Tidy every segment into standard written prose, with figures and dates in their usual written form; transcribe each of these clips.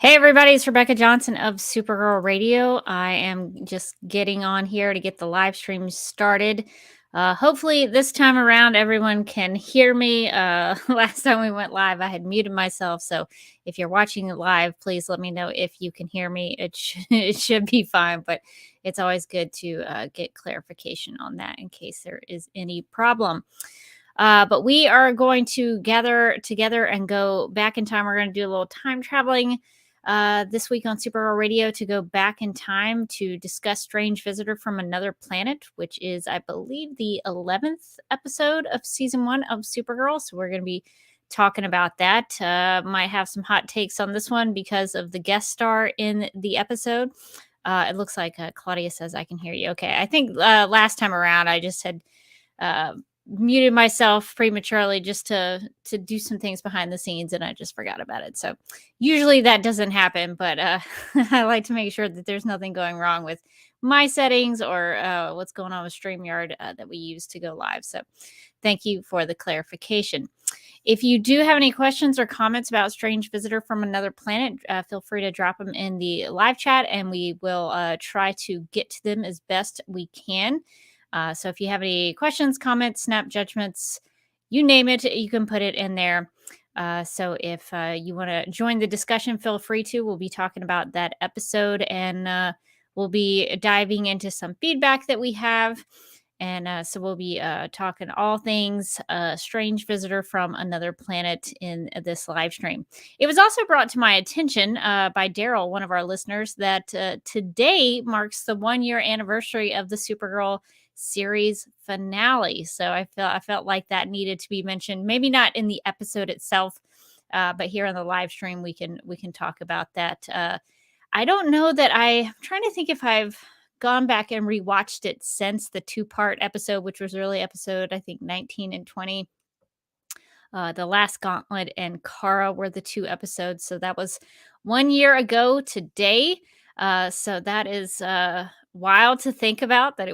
Hey everybody, it's Rebecca Johnson of Supergirl Radio. I am just getting on here to get the live stream started. Hopefully, this time around, everyone can hear me. Last time we went live, I had muted myself. So if you're watching it live, please let me know if you can hear me. It should be fine, but it's always good to get clarification on that in case there is any problem. But we are going to gather together and go back in time. We're going to do a little time traveling this week on Supergirl Radio to go back in time to discuss Strange Visitor from Another Planet, which is, I believe, the 11th episode of season 1 of Supergirl. So we're going to be talking about that. Might have some hot takes on this one because of the guest star in the episode. It looks like Claudia says I can hear you. Okay. I think last time around I just had muted myself prematurely just to do some things behind the scenes, and I just forgot about it. So usually that doesn't happen, but I like to make sure that there's nothing going wrong with my settings or what's going on with StreamYard that we use to go live. So thank you for the clarification. If you do have any questions or comments about Strange Visitor from Another Planet, feel free to drop them in the live chat, and we will try to get to them as best we can. So if you have any questions, comments, snap judgments, you name it, you can put it in there. So if you want to join the discussion, feel free to. We'll be talking about that episode, and we'll be diving into some feedback that we have. And so we'll be talking all things Strange Visitor from Another Planet in this live stream. It was also brought to my attention by Daryl, one of our listeners, that today marks the 1-year anniversary of the Supergirl series finale. So I felt like that needed to be mentioned. Maybe not in the episode itself, but here on the live stream we can talk about that. I don't know that I'm trying to think if I've gone back and rewatched it since the 2-part episode, which was really episode I think 19 and 20. The Last Gauntlet and Kara were the 2 episodes. So that was 1 year ago today. So that is wild to think about that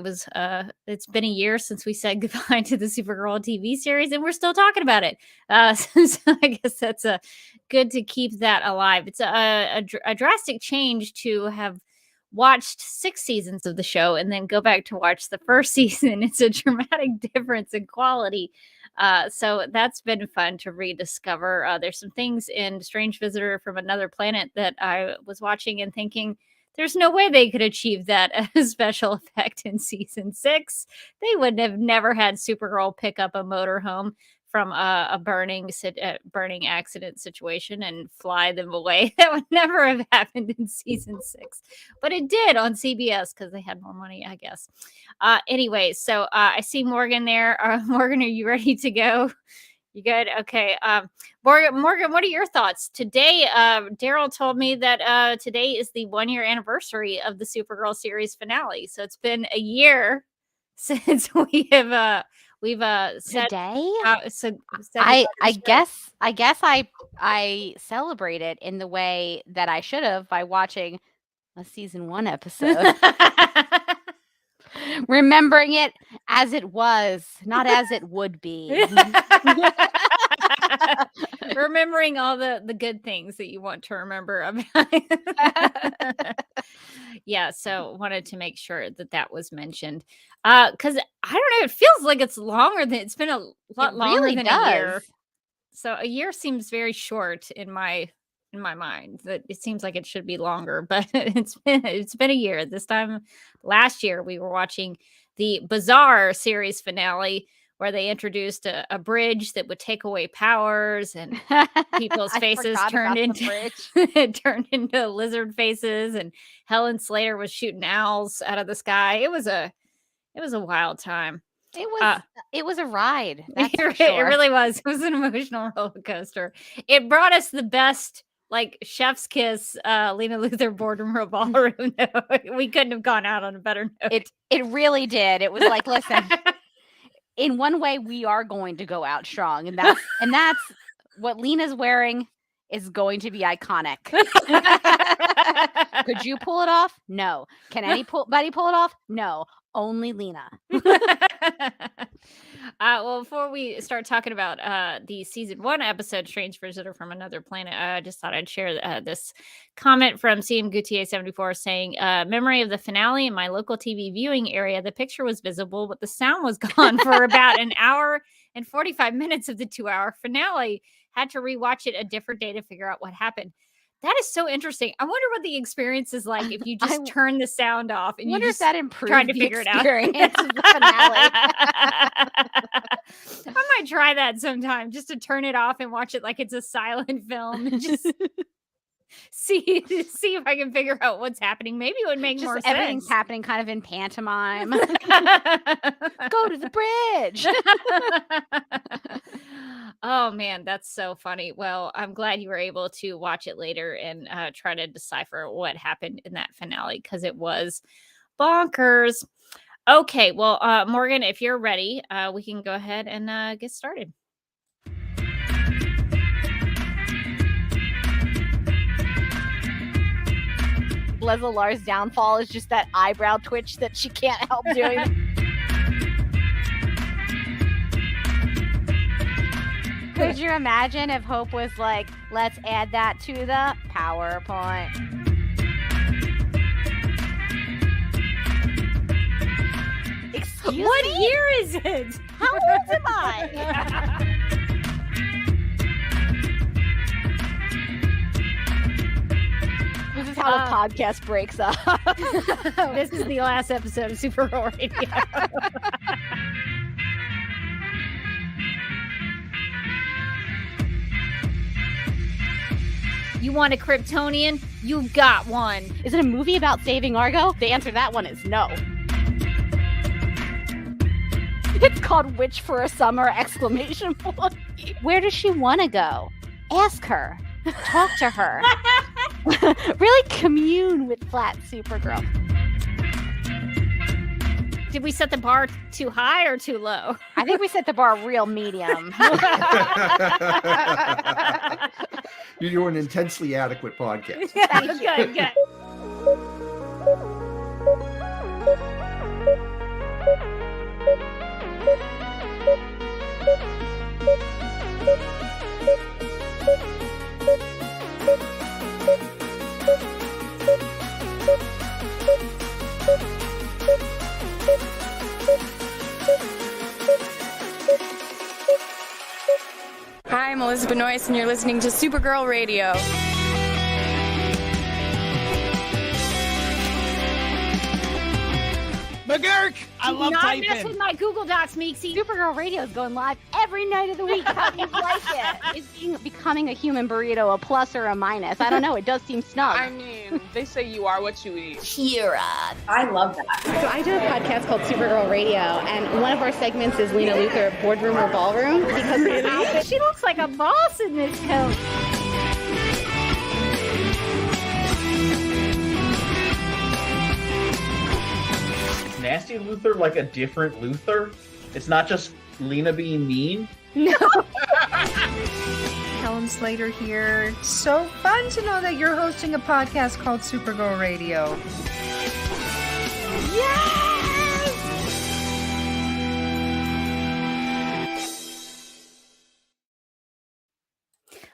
it's been a year since we said goodbye to the Supergirl TV series, and we're still talking about it. So I guess that's good to keep that alive. It's a drastic change to have watched 6 seasons of the show and then go back to watch the first season. It's a dramatic difference in quality. So that's been fun to rediscover. There's some things in Strange Visitor from Another Planet that I was watching and thinking, there's no way they could achieve that as special effect in season 6. They would have never had Supergirl pick up a motorhome from a burning accident situation and fly them away. That would never have happened in season 6, but it did on CBS because they had more money, I guess. Anyway, so I see Morgan there. Morgan, are you ready to go? You good? Okay. Morgan, what are your thoughts? Today, Daryl told me that today is the 1-year anniversary of the Supergirl series finale. So it's been a year since we've said Today? said I goodbye to the guess show. I celebrate it in the way that I should have by watching a season 1 episode. Remembering it as it was, not as it would be. Remembering all the good things that you want to remember about. Yeah, so wanted to make sure that was mentioned. Because I don't know, it feels like it's been a lot It longer really than a year. does. So a year seems very short in my mind. That it seems like it should be longer, but it's been a year. This time last year we were watching the bizarre series finale where they introduced a bridge that would take away powers, and people's I faces forgot turned about the into bridge. turned into lizard faces, and Helen Slater was shooting owls out of the sky. It was a wild time. It was a ride, that's for It sure. really was. It was an emotional roller coaster. It brought us the best, like, chef's kiss, Lena Luthor boardroom ballroom. We couldn't have gone out on a better note. It really did. It was like, listen, in one way we are going to go out strong, and that's what Lena's wearing is going to be iconic. Could you pull it off? No. Can anybody pull it off? No. Only Lena. Well, before we start talking about the season 1 episode, Strange Visitor from Another Planet, I just thought I'd share this comment from CM Gutier 74 saying, memory of the finale in my local TV viewing area. The picture was visible, but the sound was gone for about an hour and 45 minutes of the 2-hour finale. Had to rewatch it a different day to figure out what happened. That is so interesting. I wonder what the experience is like if you just turn the sound off and you just that improved trying to figure it out. Of the finale. I might try that sometime just to turn it off and watch it like it's a silent film and just see if I can figure out what's happening. Maybe it would make more sense. Everything's happening kind of in pantomime. Go to the bridge. Oh man, that's so funny. Well, I'm glad you were able to watch it later and try to decipher what happened in that finale because it was bonkers. Okay, well, Morgan, if you're ready, we can go ahead and get started. Leslalar's downfall is just that eyebrow twitch that she can't help doing. Could you imagine if Hope was like, let's add that to the PowerPoint? Excuse what me? Year is it? How old am I? This is how the podcast breaks up. This is the last episode of Supergirl Radio. You want a Kryptonian? You got one. Is it a movie about saving Argo? The answer to that one is no. It's called Witch for a Summer! ! Where does she want to go? Ask her. Talk to her. Really commune with flat Supergirl. Did we set the bar too high or too low? I think we set the bar real medium. You're doing an intensely adequate podcast. Good. Hi, I'm Elizabeth Noyce, and you're listening to Supergirl Radio. McGurk! I love Not typing. mess with my Google Docs, Meeksy. Supergirl Radio is going live every night of the week. How do you like it? Is becoming a human burrito a plus or a minus? I don't know. It does seem snug. I mean, they say you are what you eat. Kira. I love that. So I do a podcast called Supergirl Radio, and one of our segments is Lena Luthor, Boardroom or Ballroom, because She looks like a boss in this coat. Nasty Luthor like a different Luthor? It's not just Lena being mean? No. Helen Slater here. So fun to know that you're hosting a podcast called Supergirl Radio.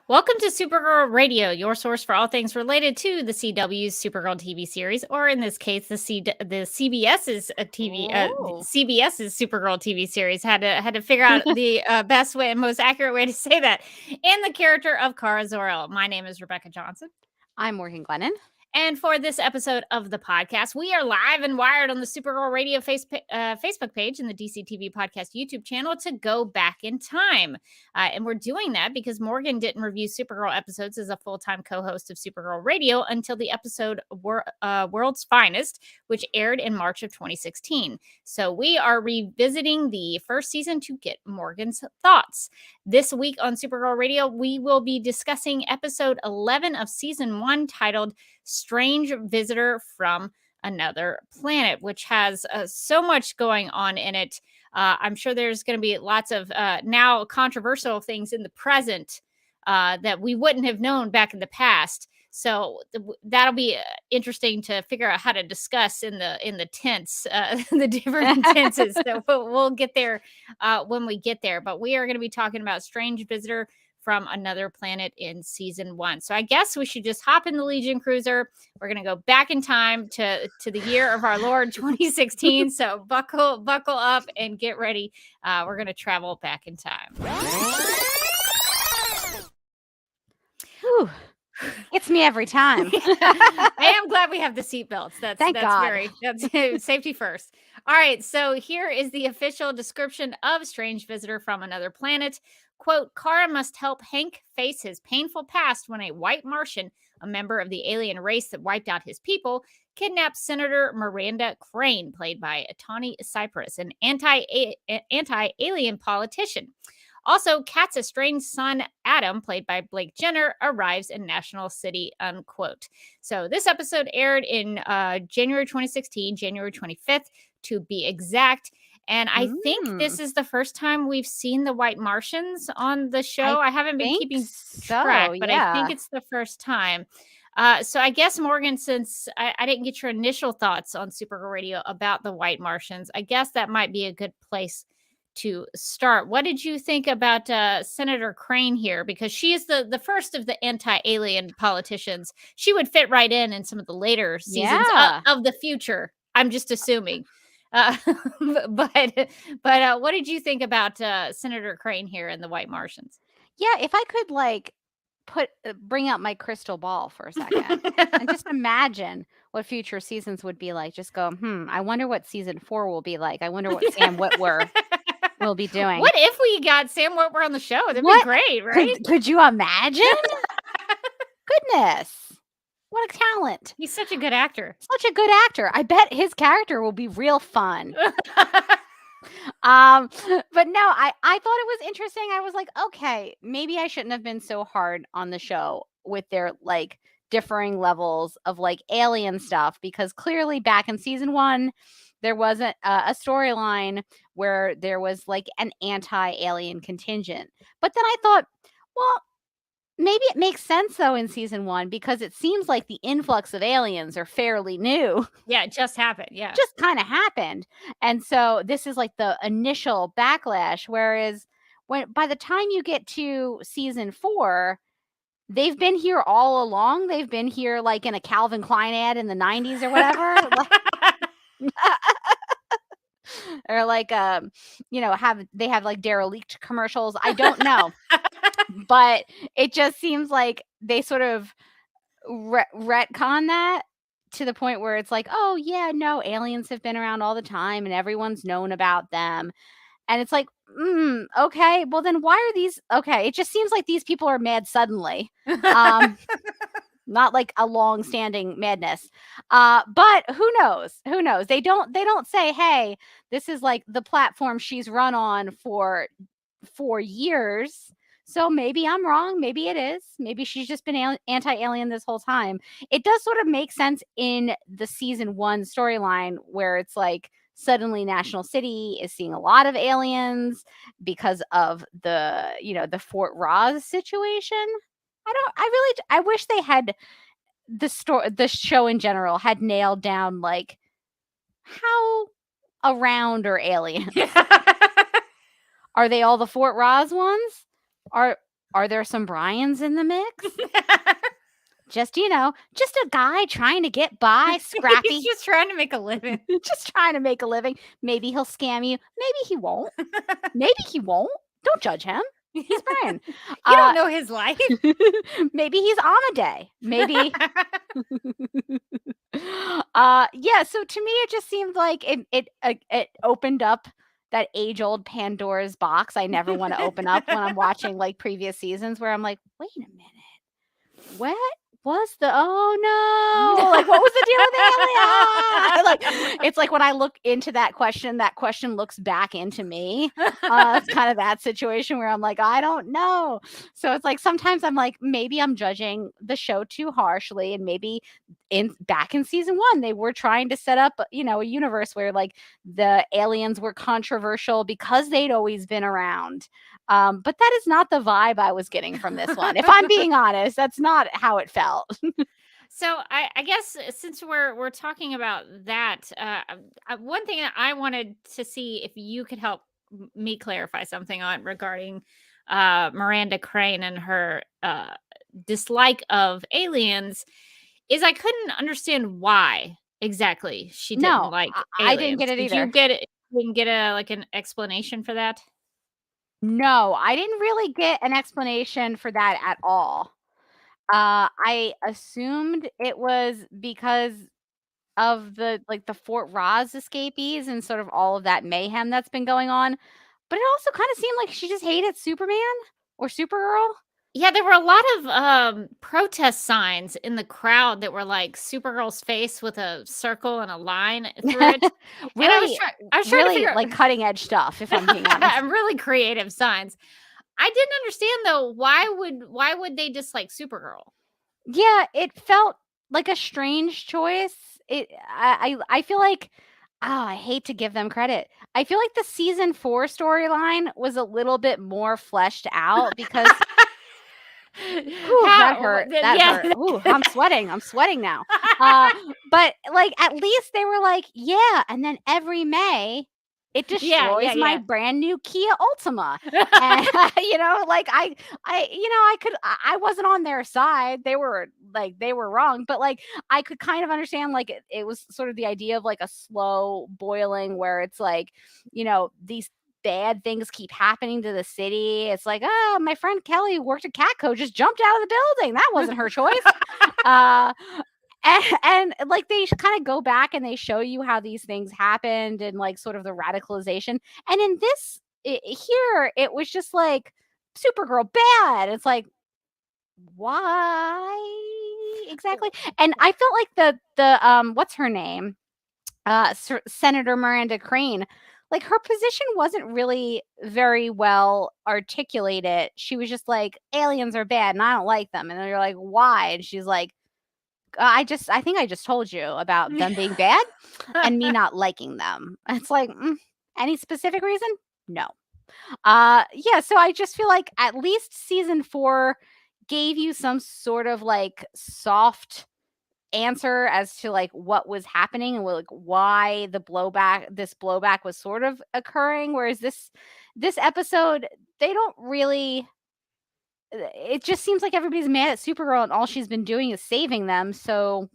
Welcome to Supergirl Radio, your source for all things related to the CW's Supergirl TV series, or in this case, the CBS's CBS's Supergirl TV series. Had to figure out the best way and most accurate way to say that. And the character of Kara Zor-el. My name is Rebecca Johnson. I'm Morgan Glennon. And for this episode of the podcast, we are live and wired on the Supergirl Radio Facebook page and the DCTV Podcast YouTube channel to go back in time. And we're doing that because Morgan didn't review Supergirl episodes as a full-time co-host of Supergirl Radio until the episode World's Finest, which aired in March of 2016. So we are revisiting the first season to get Morgan's thoughts. This week on Supergirl Radio, we will be discussing episode 11 of season 1 titled Strange Visitor from Another Planet, which has so much going on in it. I'm sure there's going to be lots of now controversial things in the present that we wouldn't have known back in the past. So that'll be interesting to figure out how to discuss in the tense, the different tenses. So we'll get there when we get there. But we are going to be talking about Strange Visitor from Another Planet in season 1. So I guess we should just hop in the Legion cruiser. We're going to go back in time to the year of our Lord 2016. So buckle up and get ready. We're going to travel back in time. Whew. It's me every time. I am glad we have the seatbelts. Thank God. That's safety first. All right, so here is the official description of Strange Visitor from Another Planet. Quote, Kara must help Hank face his painful past when a white Martian, a member of the alien race that wiped out his people, kidnaps Senator Miranda Crane, played by Tawny Cypress, an anti-alien politician. Also, Kat's estranged son, Adam, played by Blake Jenner, arrives in National City, unquote. So this episode aired in January 2016, January 25th, to be exact. And I think this is the first time we've seen the White Martians on the show. I haven't been keeping track, but I think it's the first time. So I guess, Morgan, since I didn't get your initial thoughts on Supergirl Radio about the White Martians, I guess that might be a good place to start. What did you think about Senator Crane here? Because she is the first of the anti-alien politicians. She would fit right in some of the later seasons of the future. I'm just assuming. But what did you think about Senator Crane here and the White Martians? Yeah, if I could bring out my crystal ball for a second and just imagine what future seasons would be like. Just go, I wonder what season 4 will be like. I wonder what Sam Witwer will be doing. What if we got Sam Witwer on the show? That'd be great, right? Could you imagine? Goodness. What a talent. He's such a good actor. Such a good actor. I bet his character will be real fun. But no, I thought it was interesting. I was like, okay, maybe I shouldn't have been so hard on the show with their like differing levels of like alien stuff, because clearly back in season 1, there wasn't a storyline where there was like an anti-alien contingent. But then I thought, well, maybe it makes sense though in season 1, because it seems like the influx of aliens are fairly new. Yeah, it just happened. Yeah. Just kind of happened. And so this is like the initial backlash. Whereas by the time you get to season 4, they've been here all along. They've been here like in a Calvin Klein ad in the 90s or whatever. Or like, they have like derelict commercials. I don't know. But it just seems like they sort of retcon that to the point where it's like, oh, yeah, no, aliens have been around all the time and everyone's known about them. And it's like, okay, well, then why are these? Okay, it just seems like these people are mad suddenly. Not like a long-standing madness. But who knows? Who knows? They don't say, hey, this is like the platform she's run on for 4 years. So maybe I'm wrong. Maybe it is. Maybe she's just been anti-alien this whole time. It does sort of make sense in the season 1 storyline where it's like suddenly National City is seeing a lot of aliens because of the Fort Ross situation. I wish they had the show in general had nailed down like how around are aliens. Are they all the Fort Ross ones? Are there some Bryans in the mix? Just a guy trying to get by, scrappy. He's just trying to make a living. Just trying to make a living. Maybe he'll scam you. Maybe he won't. Maybe he won't. Don't judge him. He's Brian. You don't know his life. Maybe he's Amadeus. Maybe. Yeah. So to me, it just seemed like it opened up that age-old Pandora's box I never want to open up when I'm watching like previous seasons, where I'm like, wait a minute, what was what was the deal with the alien? Like, it's like when I look into that question looks back into me. It's kind of that situation where I'm like, I don't know. So it's like sometimes I'm like, maybe I'm judging the show too harshly, and maybe back in season 1 they were trying to set up a universe where like the aliens were controversial because they'd always been around. But that is not the vibe I was getting from this one. If I'm being honest, that's not how it felt. So I guess since we're talking about that, one thing that I wanted to see if you could help me clarify something on regarding Miranda Crane and her dislike of aliens is I couldn't understand why exactly she didn't No, like I didn't get aliens. it Did you either. get it? Didn't get an explanation for that? No, I didn't really get an explanation for that at all. I assumed it was because of the Fort Roz escapees and sort of all of that mayhem that's been going on. But it also kind of seemed like she just hated Superman or Supergirl. Yeah, there were a lot of protest signs in the crowd that were like Supergirl's face with a circle and a line through it. And Really, I was trying to really figure like cutting edge stuff, if I'm being honest. really creative signs. I didn't understand though why would they dislike Supergirl? Yeah, it felt like a strange choice. I feel like I hate to give them credit. I feel like the season 4 storyline was a little bit more fleshed out because that hurt. That hurt. Ooh, I'm sweating now. But like at least they were like, yeah, and then every May it destroys my brand new Kia Ultima. And like I wasn't on their side. They were wrong, but like I could kind of understand like it was sort of the idea of like a slow boiling where it's like, these bad things keep happening to the city. It's like, oh, my friend Kelly worked at Catco, just jumped out of the building. That wasn't her choice. And like they kind of go back and they show you how these things happened and like sort of the radicalization. And in this here, it was just like Supergirl bad. It's like, why exactly? And I felt like the what's her name? Senator Miranda Crane. Like her position wasn't really very well articulated. She was just like, aliens are bad and I don't like them. And then you're like, why? And she's like, I think I just told you about them being bad and me not liking them. It's like, any specific reason? No. Yeah, so I just feel like at least season 4 gave you some sort of like soft answer as to like what was happening and like why this blowback was sort of occurring, whereas this episode they don't really. It just seems like everybody's mad at Supergirl and all she's been doing is saving them. So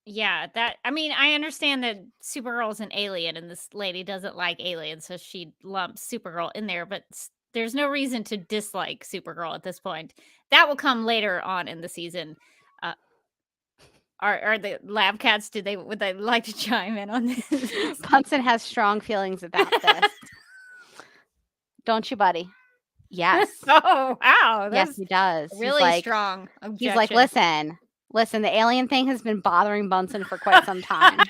yeah, I understand that Supergirl is an alien and this lady doesn't like aliens, so she lumps Supergirl in there, but there's no reason to dislike Supergirl at this point. That will come later on in the season. Are the lab cats, would they like to chime in on this? Bunsen has strong feelings about this. Don't you, buddy? Yes. Oh, wow. Yes, he does. Really strong objection. He's like, listen, the alien thing has been bothering Bunsen for quite some time.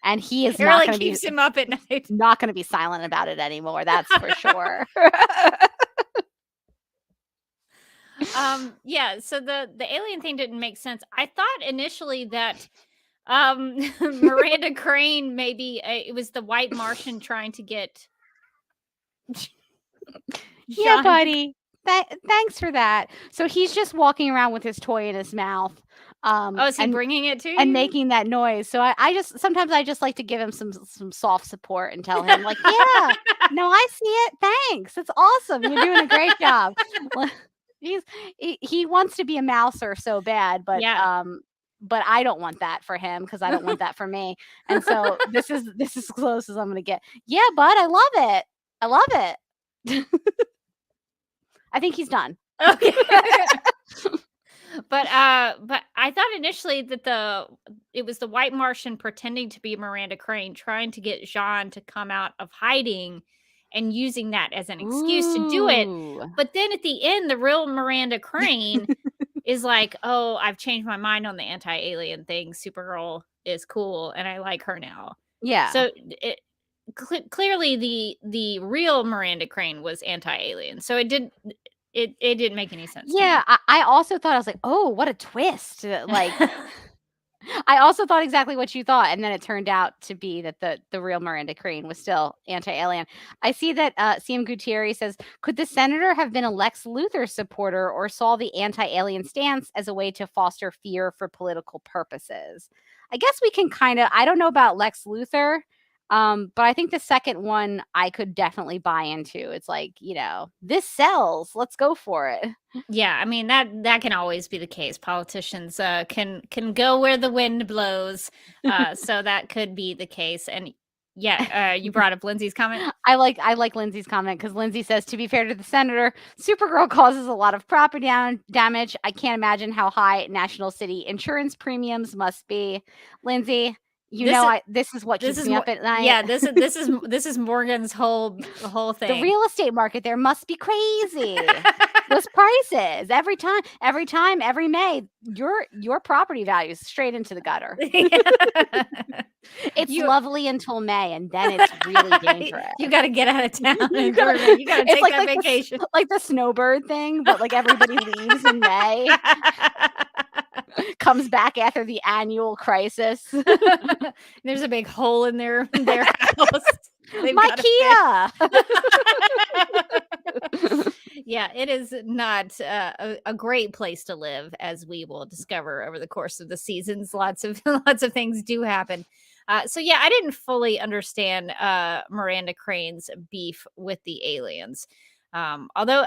And he is not going to keeps him up at night. Not going to be silent about it anymore. That's for sure. Yeah, so the alien thing didn't make sense. I thought initially that Miranda Crane maybe it was the White Martian trying to get yeah, buddy. Thanks for that. So he's just walking around with his toy in his mouth. Is he bringing it to you? And making that noise. So I just sometimes like to give him some soft support and tell him like, yeah, no, I see it. Thanks. It's awesome. You're doing a great job. He wants to be a mouser so bad, but but I don't want that for him because I don't want that for me. And so this is as close as I'm gonna get. Yeah, bud, I love it. I think he's done. Okay. But I thought initially that it was the White Martian pretending to be Miranda Crane trying to get Jean to come out of hiding and using that as an excuse to do it. But then at the end, the real Miranda Crane is like, oh, I've changed my mind on the anti-alien thing. Supergirl is cool and I like her now. Yeah. So clearly the real Miranda Crane was anti-alien. So it didn't make any sense. Yeah, I also thought, I was like, oh, what a twist. Like I also thought exactly what you thought, and then it turned out to be that the real Miranda Crane was still anti-alien. I see that CM Gutierrez says, could the senator have been a Lex Luthor supporter or saw the anti-alien stance as a way to foster fear for political purposes? I guess we can kind of, I don't know about Lex Luthor, but I think the second one I could definitely buy into. It's like, this sells. Let's go for it. Yeah, I mean that can always be the case. Politicians can go where the wind blows, so that could be the case. And yeah, you brought up Lindsay's comment. I like Lindsay's comment because Lindsay says, to be fair to the senator, Supergirl causes a lot of property damage. I can't imagine how high National City insurance premiums must be. Lindsay, this is what keeps me up at night. Yeah, this is Morgan's whole thing. The real estate market there must be crazy. Those prices every time, every May, your property value is straight into the gutter. It's lovely until May, and then it's really dangerous. You got to get out of town. You got to take that vacation, like the snowbird thing, but like everybody leaves in May. Comes back after the annual crisis. There's a big hole in their house. My Kia. Yeah, it is not a great place to live, as we will discover over the course of the seasons. Lots of things do happen. So yeah, I didn't fully understand Miranda Crane's beef with the aliens. Although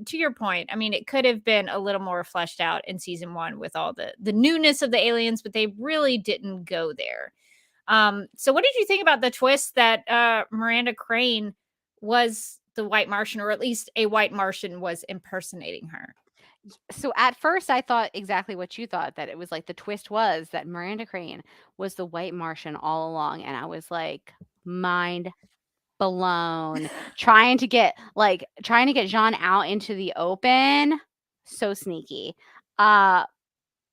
to your point, I mean, it could have been a little more fleshed out in season 1 with all the newness of the aliens, but they really didn't go there. So what did you think about the twist that Miranda Crane was the White Martian, or at least a White Martian was impersonating her? So at first I thought exactly what you thought, that it was like the twist was that Miranda Crane was the White Martian all along. And I was like, mind blown. trying to get Jean out into the open. So sneaky.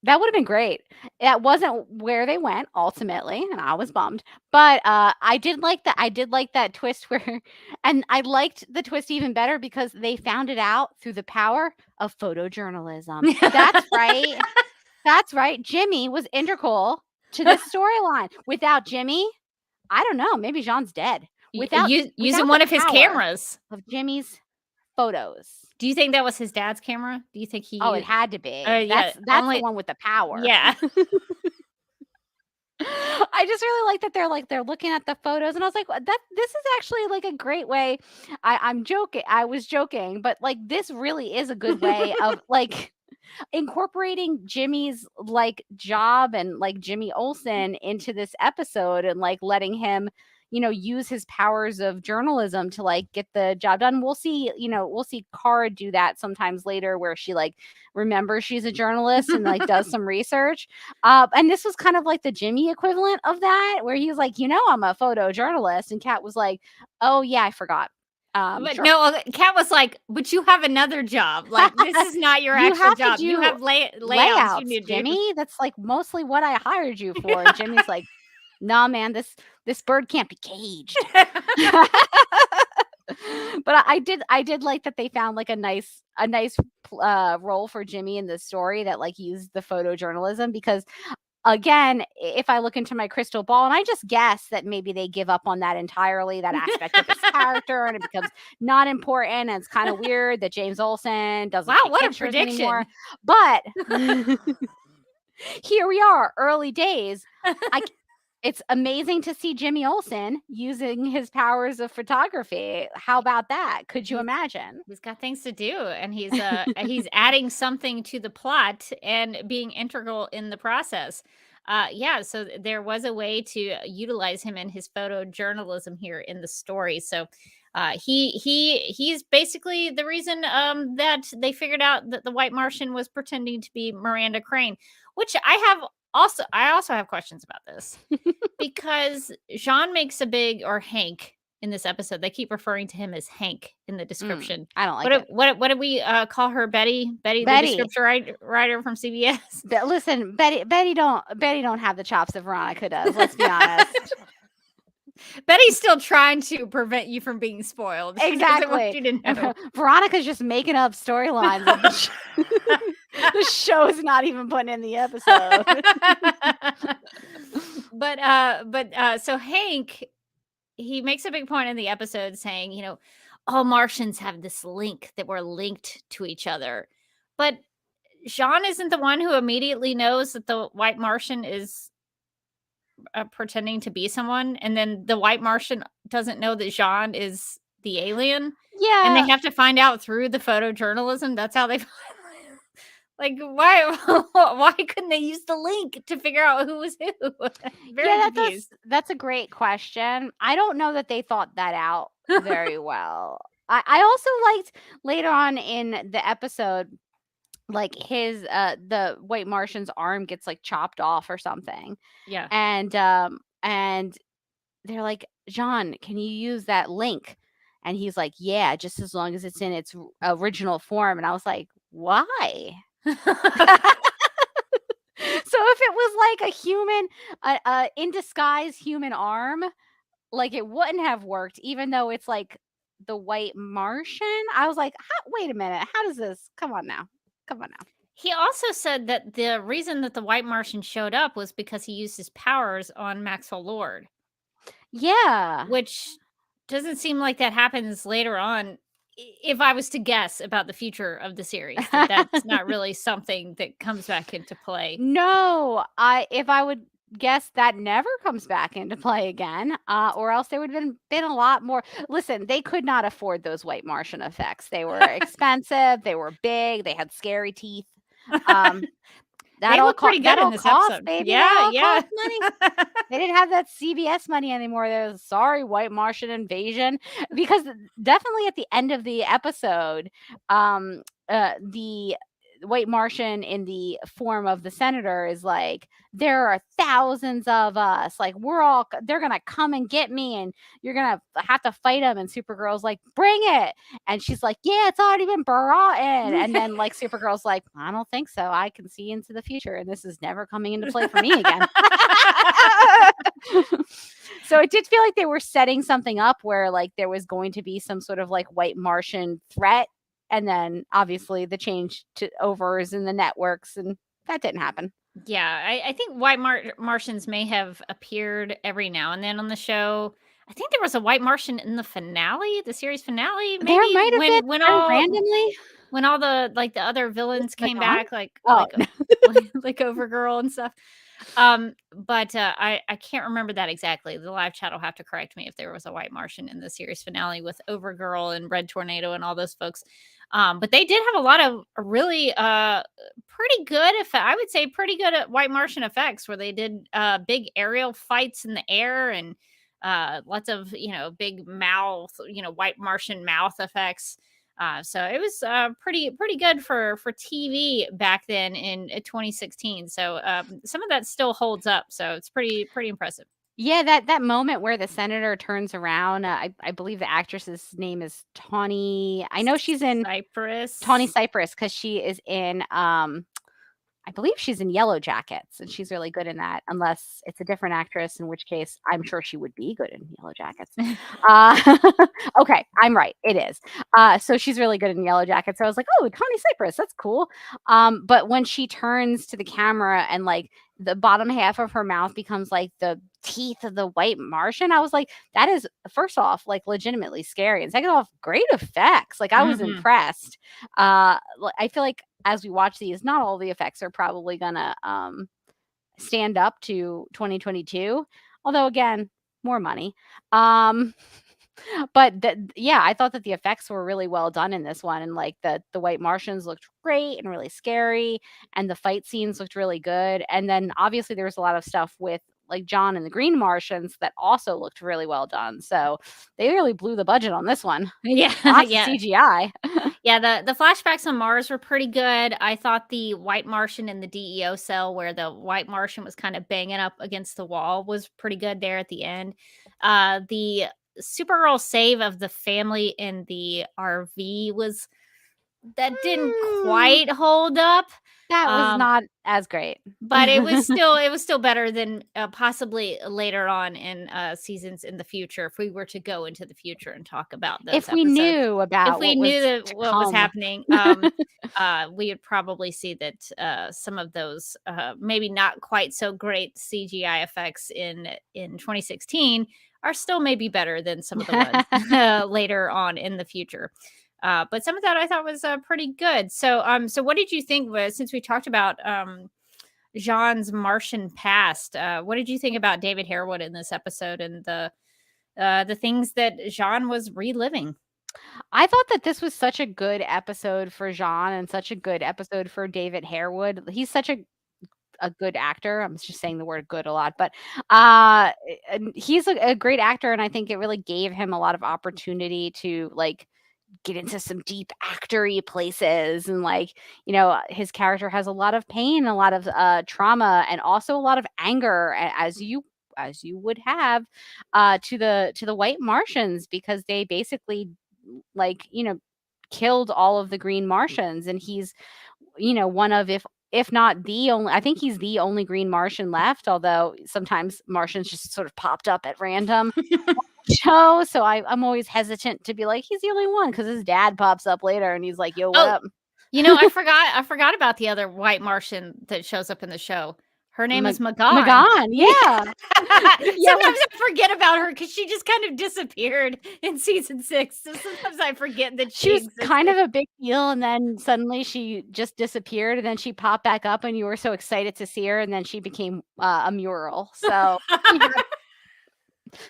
That would have been great. That wasn't where they went ultimately, and I was bummed. But I did like that. I did like that twist and I liked the twist even better because they found it out through the power of photojournalism. That's right. That's right. Jimmy was integral to this storyline. Without Jimmy, I don't know. Maybe Jean's dead. Without using one of his cameras of Jimmy's photos. Do you think that was his dad's camera? Do you think he? Oh, it had to be. Yeah, that's the one with the power. Yeah. I just really like that they're looking at the photos, and I was like, this is actually like a great way. I'm joking. I was joking, but like this really is a good way of like incorporating Jimmy's like job and like Jimmy Olsen into this episode, and like letting him use his powers of journalism to like get the job done. We'll see Kara do that sometimes later, where she like remembers she's a journalist and like does some research. And this was kind of like the Jimmy equivalent of that, where he's like, I'm a photojournalist, and Kat was like, oh yeah, I forgot. But no, Kat was like, but you have another job. Like, this is not your actual job. You have layouts you need to Jimmy. do. That's like mostly what I hired you for. And Jimmy's like, nah, man, this bird can't be caged. But I did like that they found like a nice role for Jimmy in the story that like used the photojournalism, because again, if I look into my crystal ball, and I just guess that maybe they give up on that entirely, that aspect of his character, and it becomes not important, and it's kind of weird that James Olsen doesn't take what a pictures prediction anymore. But here we are, early days. It's amazing to see Jimmy Olsen using his powers of photography. How about that? Could you imagine? He's got things to do, and he's adding something to the plot and being integral in the process. So there was a way to utilize him in his photojournalism here in the story. So he's basically the reason that they figured out that the White Martian was pretending to be Miranda Crane, which I also have questions about this because Jean makes a big, or Hank in this episode, they keep referring to him as Hank in the description. I don't like it. What did we call her? Betty, the description writer from CBS. Listen, Betty don't have the chops that Veronica does. Let's be honest. Betty's still trying to prevent you from being spoiled. She doesn't want Exactly. you to know. Veronica's just making up storylines that the show's not even putting in the episode. But so Hank, he makes a big point in the episode saying, all Martians have this link that we're linked to each other. But Jean isn't the one who immediately knows that the white Martian is pretending to be someone, and then the white Martian doesn't know that Jean is the alien. Yeah. And they have to find out through the photojournalism. That's how they like, why couldn't they use the link to figure out who was who? Very confused. That's a great question. I don't know that they thought that out very well. I also liked later on in the episode, like his the white Martian's arm gets like chopped off or something. Yeah. And they're like, Jean, can you use that link? And he's like, yeah, just as long as it's in its original form. And I was like, why? So if it was like a human, in disguise human arm, like it wouldn't have worked, even though it's like the white Martian. I was like, wait a minute, how does this? Come on now. He also said that the reason that the white Martian showed up was because he used his powers on Maxwell Lord. Yeah. Which doesn't seem like that happens later on. If I was to guess about the future of the series, that's not really something that comes back into play. No, if I would guess, that never comes back into play again, or else there would have been a lot more. Listen, they could not afford those white Martian effects. They were expensive. They were big. They had scary teeth. They look pretty good in this episode. Baby. Yeah. Cost money. They didn't have that CBS money anymore. There's white Martian invasion, because definitely at the end of the episode, the white Martian in the form of the senator is like, there are thousands of us, like they're gonna come and get me, and you're gonna have to fight them. And Supergirl's like, bring it. And she's like, yeah, it's already been brought in. And then like Supergirl's like, I don't think so, I can see into the future, and this is never coming into play for me again. So it did feel like they were setting something up where like there was going to be some sort of like white Martian threat. And then obviously the change to overs in the networks, and that didn't happen. Yeah, I think white Martians may have appeared every now and then on the show. I think there was a white Martian in the finale, the series finale. Maybe there might have been when all randomly, when all the the other villains came back, like Overgirl and stuff. But I can't remember that exactly. The live chat will have to correct me if there was a white Martian in the series finale with Overgirl and Red Tornado and all those folks. But they did have a lot of really pretty good, I would say pretty good at white Martian effects, where they did big aerial fights in the air, and lots of big mouth, white Martian mouth effects. So it was pretty good for TV back then in 2016. So some of that still holds up. So it's pretty impressive. Yeah, that moment where the senator turns around, I believe the actress's name is Tawny. I know she's in Cypress. Tawny Cypress, because she is in I believe she's in Yellow Jackets, and she's really good in that, unless it's a different actress, in which case I'm sure she would be good in Yellow Jackets. Okay, I'm right. It is. So she's really good in Yellow Jackets. So I was like, oh, Tawny Cypress, that's cool. But when she turns to the camera and like the bottom half of her mouth becomes like the teeth of the white Martian, I was like, that is, first off, like legitimately scary, and second off, great effects. Like I was impressed. I feel like as we watch these, not all the effects are probably gonna stand up to 2022, although again, more money. But yeah, I thought that the effects were really well done in this one, and like the white Martians looked great and really scary, and the fight scenes looked really good. And then obviously there was a lot of stuff with like John and the Green Martians that also looked really well done. So they really blew the budget on this one. Yeah, Lots yeah. of CGI. Yeah, the flashbacks on Mars were pretty good. I thought the white Martian in the DEO cell, where the white Martian was kind of banging up against the wall, was pretty good there at the end. The Supergirl save of the family in the RV didn't quite hold up. That was Um, not as great. but it was still better than possibly later on in seasons in the future if we were to go into the future and talk about those If we episodes. knew If about we what knew was that to what was come. happening, we would probably see that some of those maybe not quite so great CGI effects in 2016 are still maybe better than some of the ones later on in the future. But some of that I thought was pretty good. So what did you think? Since we talked about Jean's Martian past, what did you think about David Harewood in this episode and the things that Jean was reliving? I thought that this was such a good episode for Jean and such a good episode for David Harewood. He's such a good actor. I'm just saying the word good a lot, but and he's a great actor, and I think it really gave him a lot of opportunity to like get into some deep actory places. And like, his character has a lot of pain, a lot of trauma, and also a lot of anger, as you would have to the white Martians, because they basically like killed all of the green Martians. And he's one of, if not the only, I think he's the only green Martian left, although sometimes Martians just sort of popped up at random show. So I'm always hesitant to be like, he's the only one, because his dad pops up later and he's like, yo, what Oh, up? I forgot about the other white Martian that shows up in the show. Her name is Magan. Magan, yeah. Sometimes I forget about her because she just kind of disappeared in season 6. So sometimes I forget that She was existed. kind of a big deal, and then suddenly she just disappeared, and then she popped back up, and you were so excited to see her, and then she became a mural. So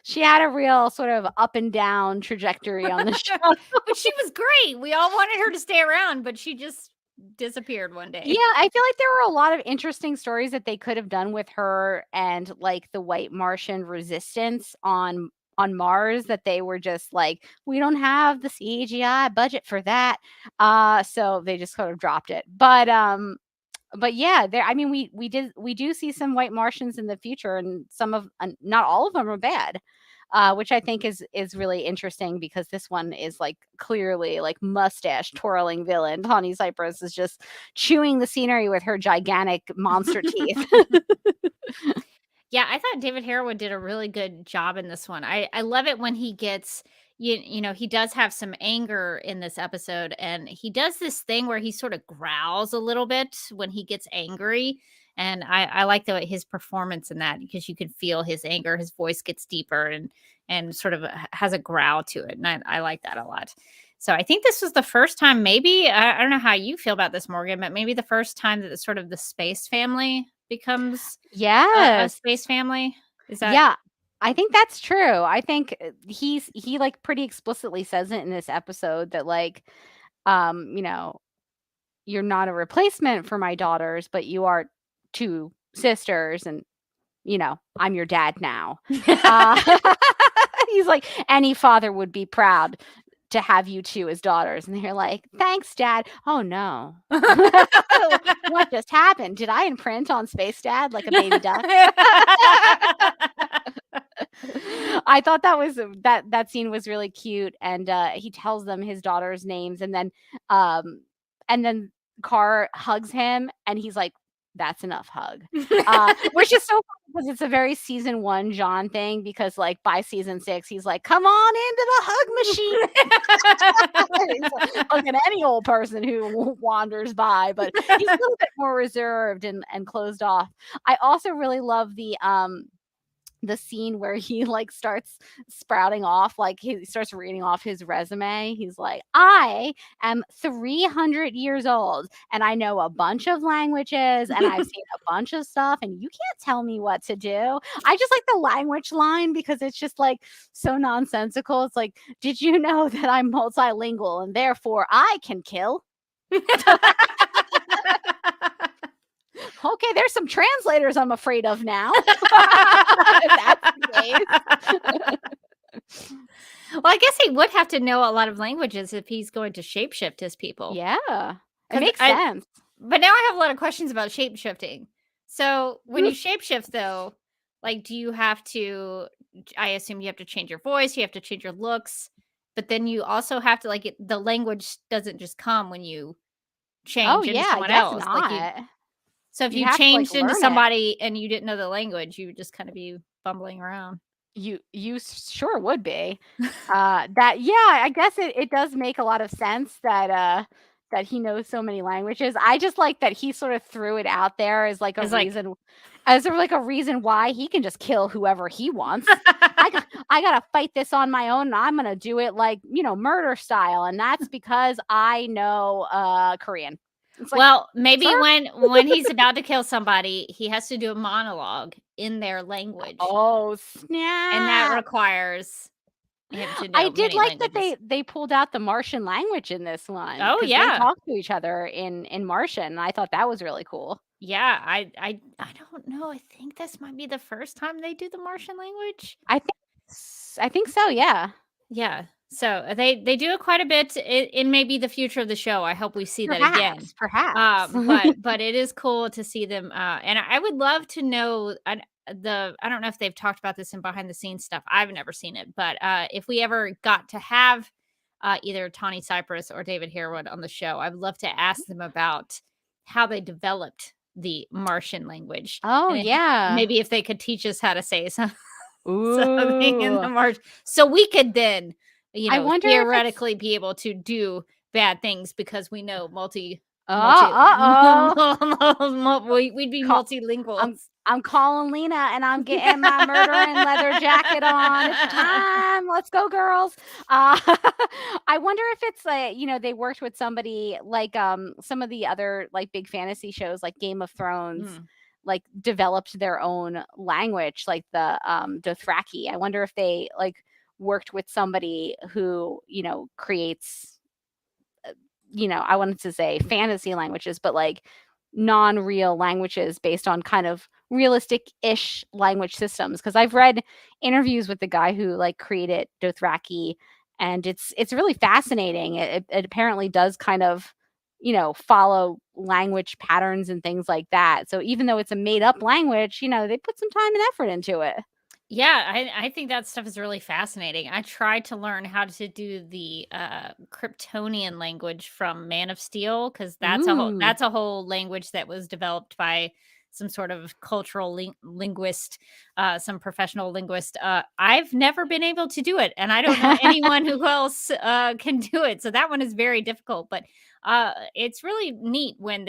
she had a real sort of up and down trajectory on the show. But she was great. We all wanted her to stay around, but she just disappeared one day. Yeah, I feel like there were a lot of interesting stories that they could have done with her and like the white Martian resistance on Mars, that they were just like, we don't have the CGI budget for that. So they just sort of dropped it. But yeah, there, I mean, we do see some white Martians in the future, and not all of them are bad. Which I think is really interesting, because this one is like clearly like mustache twirling villain. Tawny Cypress is just chewing the scenery with her gigantic monster teeth. Yeah, I thought David Harewood did a really good job in this one. I love it when he gets he does have some anger in this episode, and he does this thing where he sort of growls a little bit when he gets angry. And I like his performance in that, because you can feel his anger, his voice gets deeper and sort of has a growl to it. And I like that a lot. So I think this was the first time, maybe, I don't know how you feel about this, Morgan, but maybe the first time that sort of the space family becomes a Yes. space family. Is that? Yeah. I think that's true. I think he like pretty explicitly says it in this episode that like, you're not a replacement for my daughters, but you are two sisters, and I'm your dad now. He's like, any father would be proud to have you two as daughters. And they're like, thanks, Dad. Oh no. What just happened? Did I imprint on Space Dad like a baby duck? I thought that scene was really cute. And he tells them his daughter's names, and then Carr hugs him, and he's like, that's enough hug. Which is so funny, because it's a very season 1 John thing, because like by season 6 he's like, come on into the hug machine. He's like, hugging any old person who wanders by, but he's a little bit more reserved and closed off. I also really love the scene where he like starts sprouting off, like he starts reading off his resume. He's like, I am 300 years old, and I know a bunch of languages, and I've seen a bunch of stuff, and you can't tell me what to do. I just like the language line, because it's just like so nonsensical. It's like, did you know that I'm multilingual and therefore I can kill? Okay, there's some translators I'm afraid of now. If that's the case. Well, I guess he would have to know a lot of languages if he's going to shapeshift his people. Yeah, it makes sense. But now I have a lot of questions about shapeshifting. So when you shapeshift, though, like, do you have to? I assume you have to change your voice, you have to change your looks, but then you also have to, like, the language doesn't just come when you Oh change into yeah, I someone guess else. not. So if You'd you have to like changed into learn it. somebody and you didn't know the language, you would just kind of be bumbling around. You sure would be. That I guess it does make a lot of sense that he knows so many languages. I just like that he sort of threw it out there as like a It's like, reason, as sort of like a reason why he can just kill whoever he wants. I gotta fight this on my own, and I'm gonna do it like murder style, and that's because I know Korean. It's like, well, maybe sir? when he's about to kill somebody, he has to do a monologue in their language, Oh and that snap! requires him to I know did many like that languages. they pulled out the Martian language in this one Oh because they yeah, talk to each other in Martian. And I thought that was really cool. yeah. I don't know. I think this might be the first time they do the Martian language. I think so. Yeah, Yeah. So they do it quite a bit in maybe the future of the show. I hope we see that again. perhaps. But it is cool to see them. And I would love to know I don't know if they've talked about this in behind the scenes stuff. I've never seen it, but if we ever got to have either Tawny Cypress or David Harewood on the show, I'd love to ask them about how they developed the Martian language. Oh And yeah. maybe if they could teach us how to say something in the Ooh. March, so we could then, I wonder if it's theoretically be able to do bad things because we know we'd be Call, multilingual. I'm calling Lena and I'm getting my murdering leather jacket on. It's time. Let's go, girls. Uh, I wonder if it's like, they worked with somebody like some of the other like big fantasy shows like Game of Thrones, Mm. like developed their own language, like the Dothraki. I wonder if they like worked with somebody who, creates I wanted to say fantasy languages, but like non-real languages based on kind of realistic-ish language systems. Because I've read interviews with the guy who like created Dothraki, and it's really fascinating. It apparently does kind of follow language patterns and things like that. So even though it's a made-up language, they put some time and effort into it. Yeah, I think that stuff is really fascinating. I tried to learn how to do the Kryptonian language from Man of Steel because Ooh. that's a whole language that was developed by some sort of cultural linguist, some professional linguist. I've never been able to do it, and I don't know anyone who else can do it. So that one is very difficult, but it's really neat when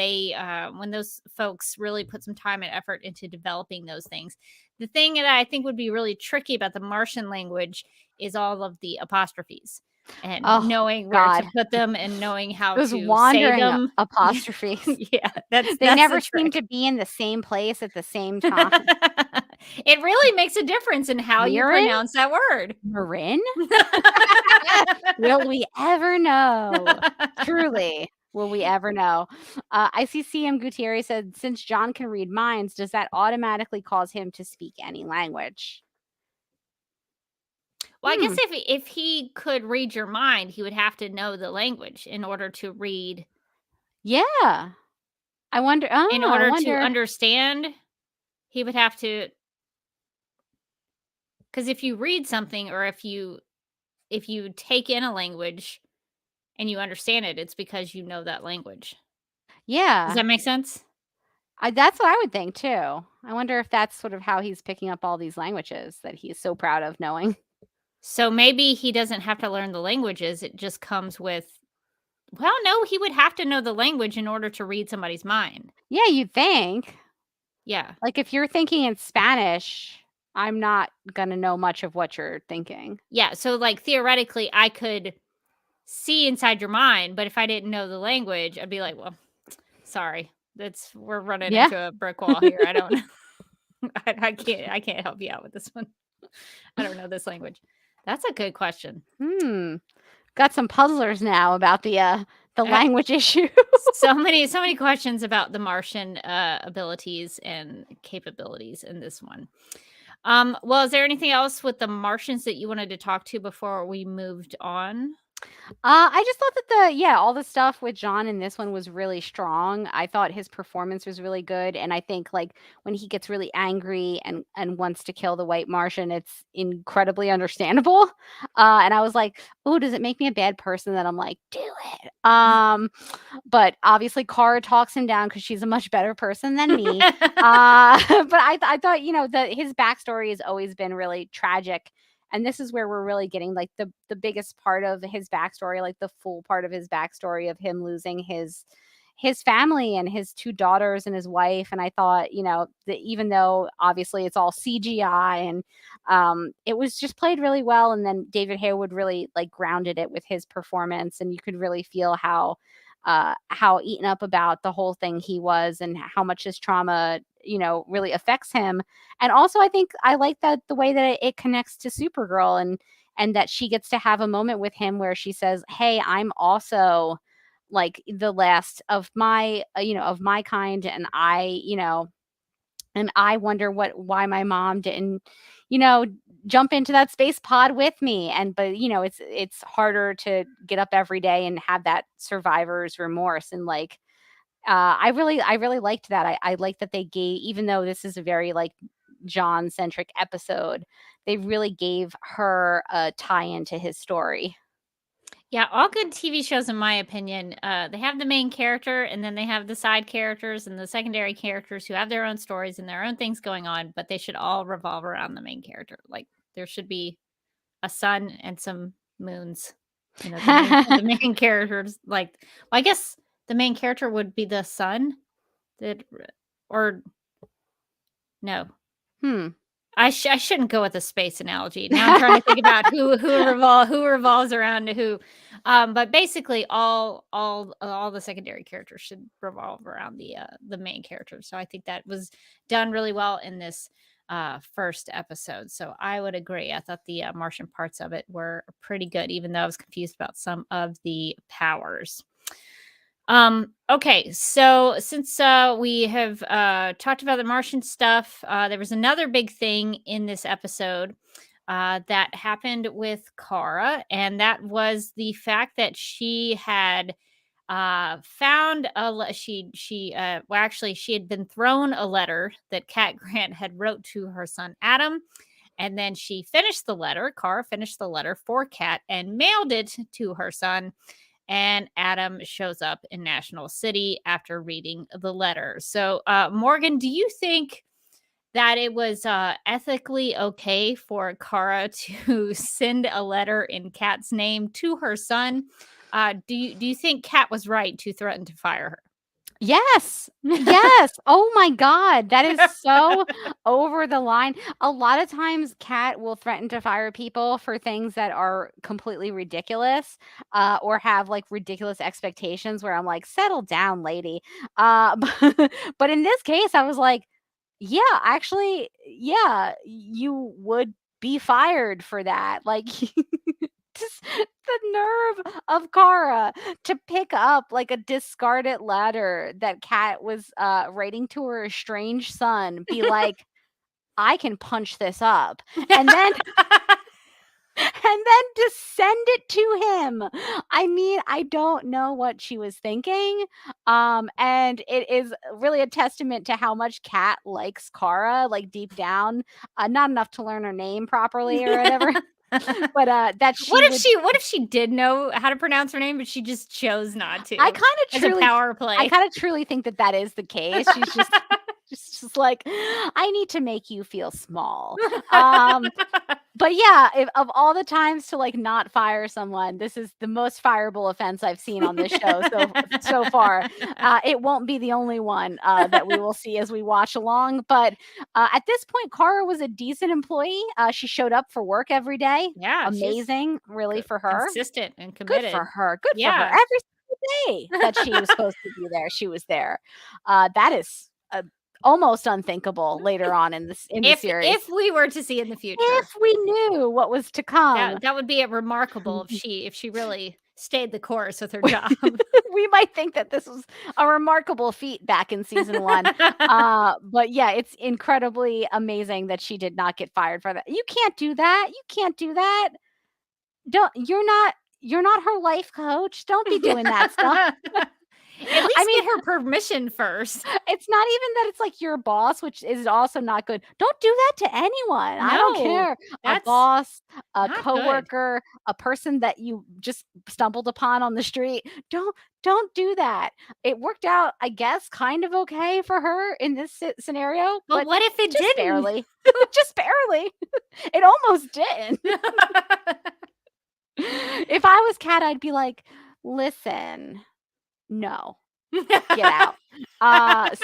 when those folks really put some time and effort into developing those things. The thing that I think would be really tricky about the Martian language is all of the apostrophes and Oh knowing where to God. put them and knowing how Those to say wandering them. apostrophes. Yeah, that's They the never seem trick. to be in the same place at the same time. It really makes a difference in how you Mirren? pronounce that word. Marin? Will we ever know? Truly, will we ever know? I see CM Gutierrez said, since John can read minds, does that automatically cause him to speak any language? Well, I guess Hmm. if he could read your mind, he would have to know the language in order to read. Yeah. I wonder. In I order to wonder. understand, he would have to. Because if you read something or if you take in a language and you understand it, it's because you know that language. Does Yeah. that make sense? That's what I would think too. I wonder if that's sort of how he's picking up all these languages that he's so proud of knowing. So maybe he doesn't have to learn the languages. It just comes with. Well, no, he would have to know the language in order to read somebody's mind. Yeah, you'd think. Yeah. Like if you're thinking in Spanish, I'm not going to know much of what you're thinking. Yeah. So, like, theoretically, I could see inside your mind, but if I didn't know the language, I'd be like, well, sorry. We're running Yeah. into a brick wall here. I don't I can't help you out with this one. I don't know this language. That's a good question. Got some puzzlers now about the language issue. So many questions about the Martian abilities and capabilities in this one. Well, is there anything else with the Martians that you wanted to talk to before we moved on? I just thought that all the stuff with John in this one was really strong. I thought his performance was really good, and I think like when he gets really angry and wants to kill the White Martian, it's incredibly understandable. And I was like, "Oh, does it make me a bad person that I'm like, do it?" But obviously, Kara talks him down because she's a much better person than me. But I thought that his backstory has always been really tragic, and this is where we're really getting like the biggest part of his backstory, like the full part of his backstory of him losing his family and his two daughters and his wife. And I thought, that even though obviously it's all CGI and it was just played really well, and then David Harewood really like grounded it with his performance, and you could really feel how eaten up about the whole thing he was, and how much his trauma really affects him. And also I think I like that the way that it connects to Supergirl, and that she gets to have a moment with him where she says, "Hey, I'm also like the last of my of my kind, and I wonder why my mom didn't, you know, jump into that space pod with me." And but it's harder to get up every day and have that survivor's remorse. And like I really liked that. I like that they gave, even though this is a very like John centric episode, they really gave her a tie into his story. Yeah, all good TV shows, in my opinion, they have the main character, and then they have the side characters and the secondary characters who have their own stories and their own things going on, but they should all revolve around the main character. Like there should be a sun and some moons. The main characters, like, well, I guess the main character would be the sun. That or no, Hmm. I shouldn't go with a space analogy. Now I'm trying to think about who revolves around who. But basically, all the secondary characters should revolve around the main character. So I think that was done really well in this first episode. So I would agree. I thought the Martian parts of it were pretty good, even though I was confused about some of the powers. Okay, so since we have talked about the Martian stuff, there was another big thing in this episode that happened with Kara, and that was the fact that she had found well, actually she had been thrown a letter that Cat Grant had wrote to her son Adam. And then she finished the letter. Kara finished the letter for Cat and mailed it to her son. And Adam shows up in National City after reading the letter. So, Morgan, do you think that it was ethically okay for Kara to send a letter in Kat's name to her son? Do you think Kat was right to threaten to fire her? Yes. Yes. Oh my God. That is so over the line. A lot of times, Kat will threaten to fire people for things that are completely ridiculous, or have like ridiculous expectations where I'm like, settle down, lady. But in this case, I was like, yeah, actually, yeah, you would be fired for that. Like, just the nerve of Kara to pick up like a discarded letter that Kat was writing to her estranged son, be like, I can punch this up. And then to send it to him. I mean, I don't know what she was thinking. And it is really a testament to how much Kat likes Kara, like deep down. Not enough to learn her name properly or whatever. But that she What would, if she did know how to pronounce her name, but she just chose not to? I kind of as a truly power play. I kind of truly think that that is the case. She's just like, I need to make you feel small. But yeah, if, of all the times to like not fire someone, this is the most fireable offense I've seen on this show so far. It won't be the only one that we will see as we watch along. But at this point, Kara was a decent employee. She showed up for work every day. Yeah, she's Amazing, really, for her. consistent and committed. Good for her. Good for her. Yeah. Every single day that she was supposed to be there, she was there. That is almost unthinkable later on in the series. If we were to see in the future, If we knew what was to come, that would be a remarkable if she really stayed the course with her job. we might think that this was a remarkable feat back in season 1. But yeah, it's incredibly amazing that she did not get fired for that. You can't do that. You can't do that. You're not her life coach. Don't be doing that stuff. At least get her permission first. It's not even that it's like your boss, which is also not good. Don't do that to anyone. I don't No, care. A that's boss, a not good. coworker, a person that you just stumbled upon on the street. Don't do that. It worked out, I guess, kind of okay for her in this scenario, But what if it just didn't? barely. Just barely. It almost didn't. If I was Kat, I'd be like, listen, no. Get out.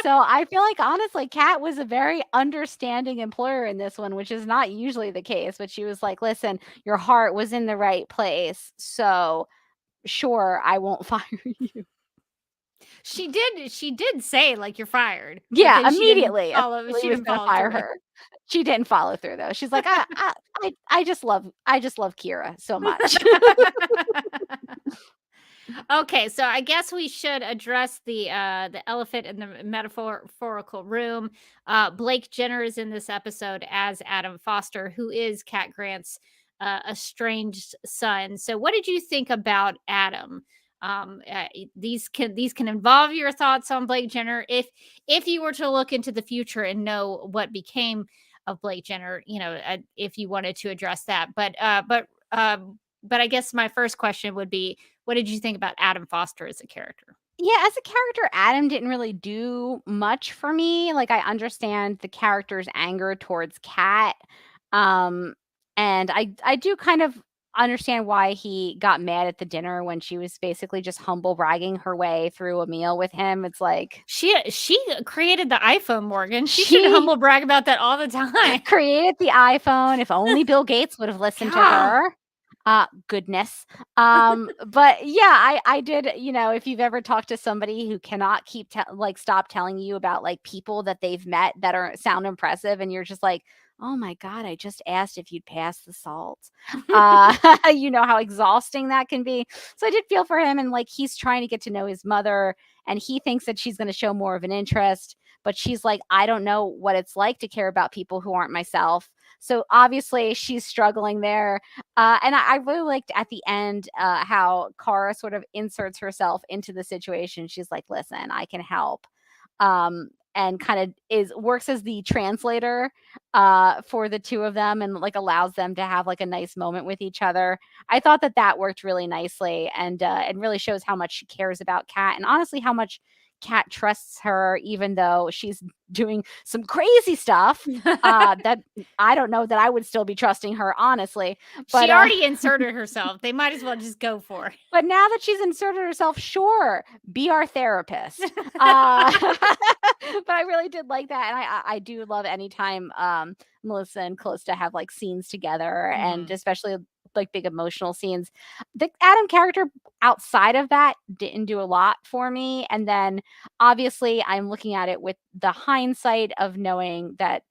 So I feel like honestly, Kat was a very understanding employer in this one, which is not usually the case. But she was like, "Listen, your heart was in the right place, so sure, I won't fire you." She did say like you're fired. But Yeah, then immediately. She was didn't gonna follow fire through. her. She didn't follow through though. She's like, I just love Kira so much. Okay, so I guess we should address the elephant in the metaphorical room. Blake Jenner is in this episode as Adam Foster, who is Cat Grant's estranged son. So, what did you think about Adam? These can involve your thoughts on Blake Jenner if you were to look into the future and know what became of Blake Jenner. If you wanted to address that, but I guess my first question would be, what did you think about Adam Foster as a character? Yeah, as a character, Adam didn't really do much for me. Like, I understand the character's anger towards Kat. And I do kind of understand why he got mad at the dinner when she was basically just humble bragging her way through a meal with him. It's like She created the iPhone, Morgan. She should humble brag about that all the time. created the iPhone. If only Bill Gates would have listened to her. Goodness. But yeah, I did, if you've ever talked to somebody who cannot stop telling you about like people that they've met that sound impressive, and you're just like, oh my God, I just asked if you'd pass the salt. You know how exhausting that can be. So I did feel for him, and like he's trying to get to know his mother, and he thinks that she's going to show more of an interest, but she's like, I don't know what it's like to care about people who aren't myself. So obviously she's struggling there. And I really liked at the end how Kara sort of inserts herself into the situation. She's like, listen, I can help. And kind of works as the translator for the two of them, and like allows them to have like a nice moment with each other. I thought that worked really nicely, and it really shows how much she cares about Kat, and honestly how much Kat trusts her, even though she's doing some crazy stuff that I don't know that I would still be trusting her, honestly. But she already inserted herself. They might as well just go for it. But now that she's inserted herself, sure, be our therapist. But I really did like that, and I do love anytime Melissa and Calista have like scenes together, and especially like big emotional scenes. The Adam character outside of that didn't do a lot for me. And then obviously I'm looking at it with the hindsight of knowing that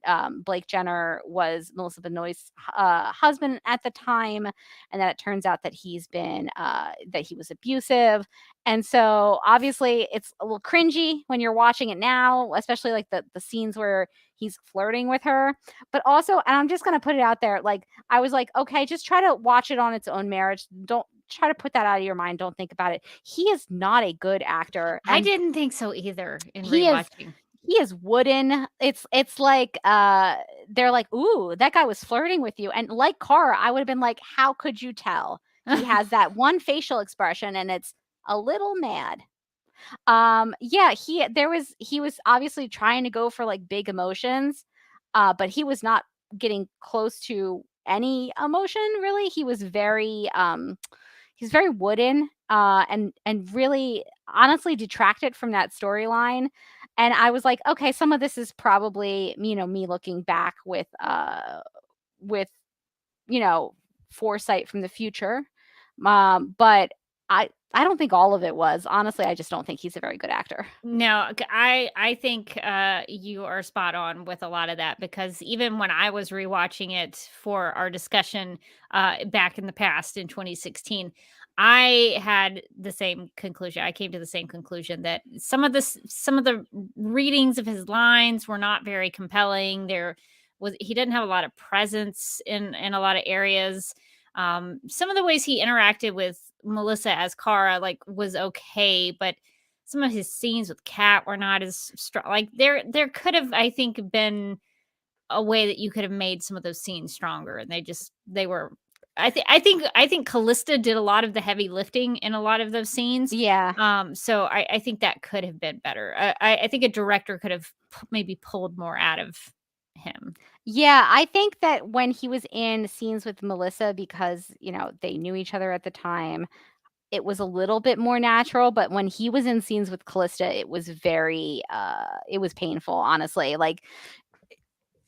Blake Jenner was Melissa Benoist's husband at the time, and that it turns out that he's been that he was abusive. And so obviously it's a little cringy when you're watching it now, especially like the scenes where he's flirting with her. But also, and I'm just going to put it out there, like I was like, okay, just try to watch it on its own merits. Don't try to put that out of your mind. Don't think about it. He is not a good actor. I didn't think so either in he rewatching. He is wooden. It's like they're like, ooh, that guy was flirting with you. And like Kara, I would have been like, how could you tell? He has that one facial expression, and it's a little mad. Yeah, he was obviously trying to go for like big emotions, but he was not getting close to any emotion really. He's very wooden, and really honestly detracted from that storyline. And I was like, okay, some of this is probably, me looking back with foresight from the future. But I don't think all of it was. Honestly, I just don't think he's a very good actor. No, I think you are spot on with a lot of that, because even when I was rewatching it for our discussion back in the past in 2016, I had the same conclusion. I came to the same conclusion that some of the readings of his lines were not very compelling. He didn't have a lot of presence in a lot of areas. Some of the ways he interacted with Melissa as Kara like was okay, but some of his scenes with Kat were not as strong. Like there could have, I think, been a way that you could have made some of those scenes stronger, and they were. I think Callista did a lot of the heavy lifting in a lot of those scenes. Yeah. So I think that could have been better. I think a director could have maybe pulled more out of him. Yeah, I think that when he was in scenes with Melissa, because, they knew each other at the time, it was a little bit more natural, but when he was in scenes with Callista, it was very, it was painful, honestly. Like,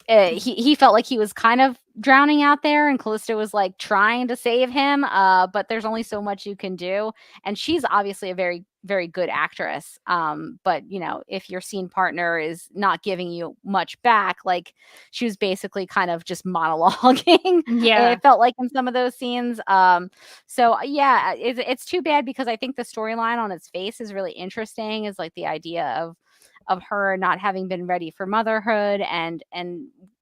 he felt like he was kind of drowning out there, and Callista was like trying to save him. But there's only so much you can do, and she's obviously a very, very good actress. But if your scene partner is not giving you much back, like she was basically kind of just monologuing. Yeah. It felt like in some of those scenes. So yeah, it's too bad, because I think the storyline on its face is really interesting. Is like the idea of her not having been ready for motherhood, and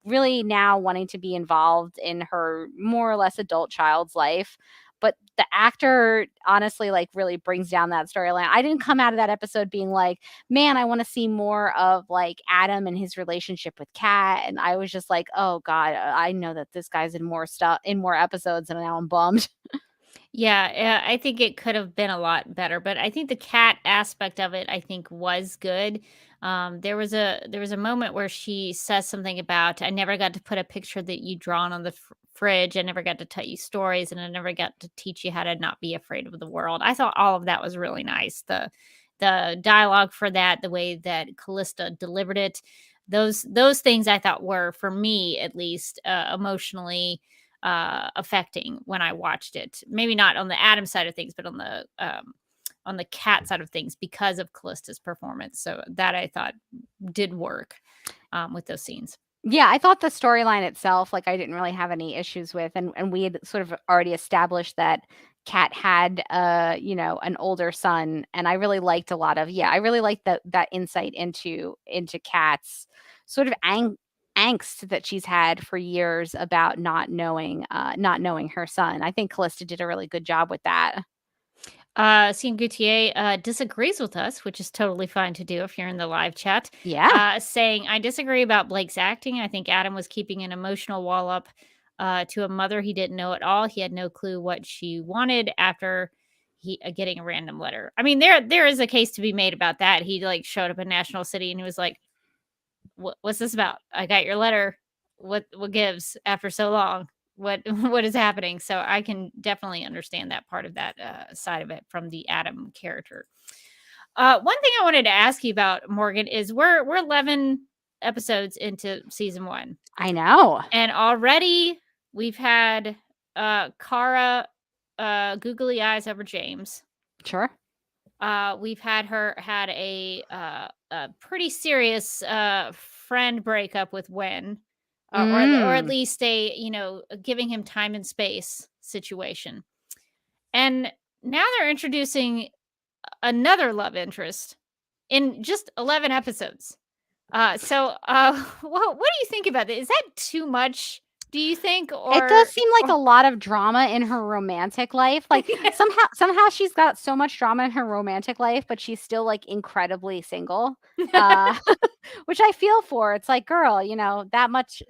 really now wanting to be involved in her more or less adult child's life. But the actor honestly like really brings down that storyline. I didn't come out of that episode being like, man, I want to see more of like Adam and his relationship with Kat. And I was just like, oh God, I know that this guy's in more episodes, and now I'm bummed. Yeah, I think it could have been a lot better, but I think the cat aspect of it, I think, was good. There was a moment where she says something about, I never got to put a picture that you drawn on the fridge. I never got to tell you stories, and I never got to teach you how to not be afraid of the world. I thought all of that was really nice. The dialogue for that, the way that Callista delivered it, those things I thought were, for me at least, emotionally affecting when I watched it. Maybe not on the Adam side of things, but on the Cat side of things, because of Callista's performance. So that I thought did work with those scenes. Yeah, I thought the storyline itself, like, I didn't really have any issues with, and we had sort of already established that Kat had, an older son, and I really liked I really liked that insight into Kat's sort of angst that she's had for years about not knowing her son. I think Callista did a really good job with that. Cine Gutier disagrees with us, which is totally fine to do if you're in the live chat. Yeah. Saying, I disagree about Blake's acting. I think Adam was keeping an emotional wall up to a mother he didn't know at all. He had no clue what she wanted after he getting a random letter. I mean, there is a case to be made about that. He like showed up in National City and he was like, what's this about? I got your letter. What gives after so long? What is happening? So I can definitely understand that part of that side of it from the Adam character. One thing I wanted to ask you about, Morgan, is we're 11 episodes into season 1. I know. And already we've had Kara googly eyes over James. Sure. We've had a pretty serious friend breakup with Wen. Or at least a giving him time and space situation. And now they're introducing another love interest in just 11 episodes. So what do you think about that? Is that too much, do you think? Or it does seem like a lot of drama in her romantic life. Like somehow she's got so much drama in her romantic life, but she's still like incredibly single. Which I feel for. It's like, girl, that much,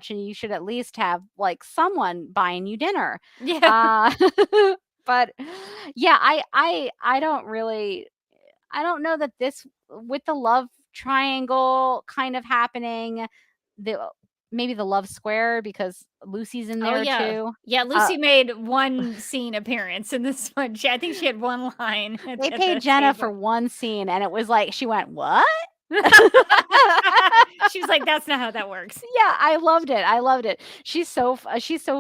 and you should at least have like someone buying you dinner. Yeah. But yeah, I don't know that this, with the love triangle kind of happening, maybe the love square, because Lucy's in there too. Yeah, Lucy made one scene appearance in this one. I think she had one line. They paid Jenna for one scene, and it was like, she went, what? She was like, that's not how that works. Yeah, I loved it. She's so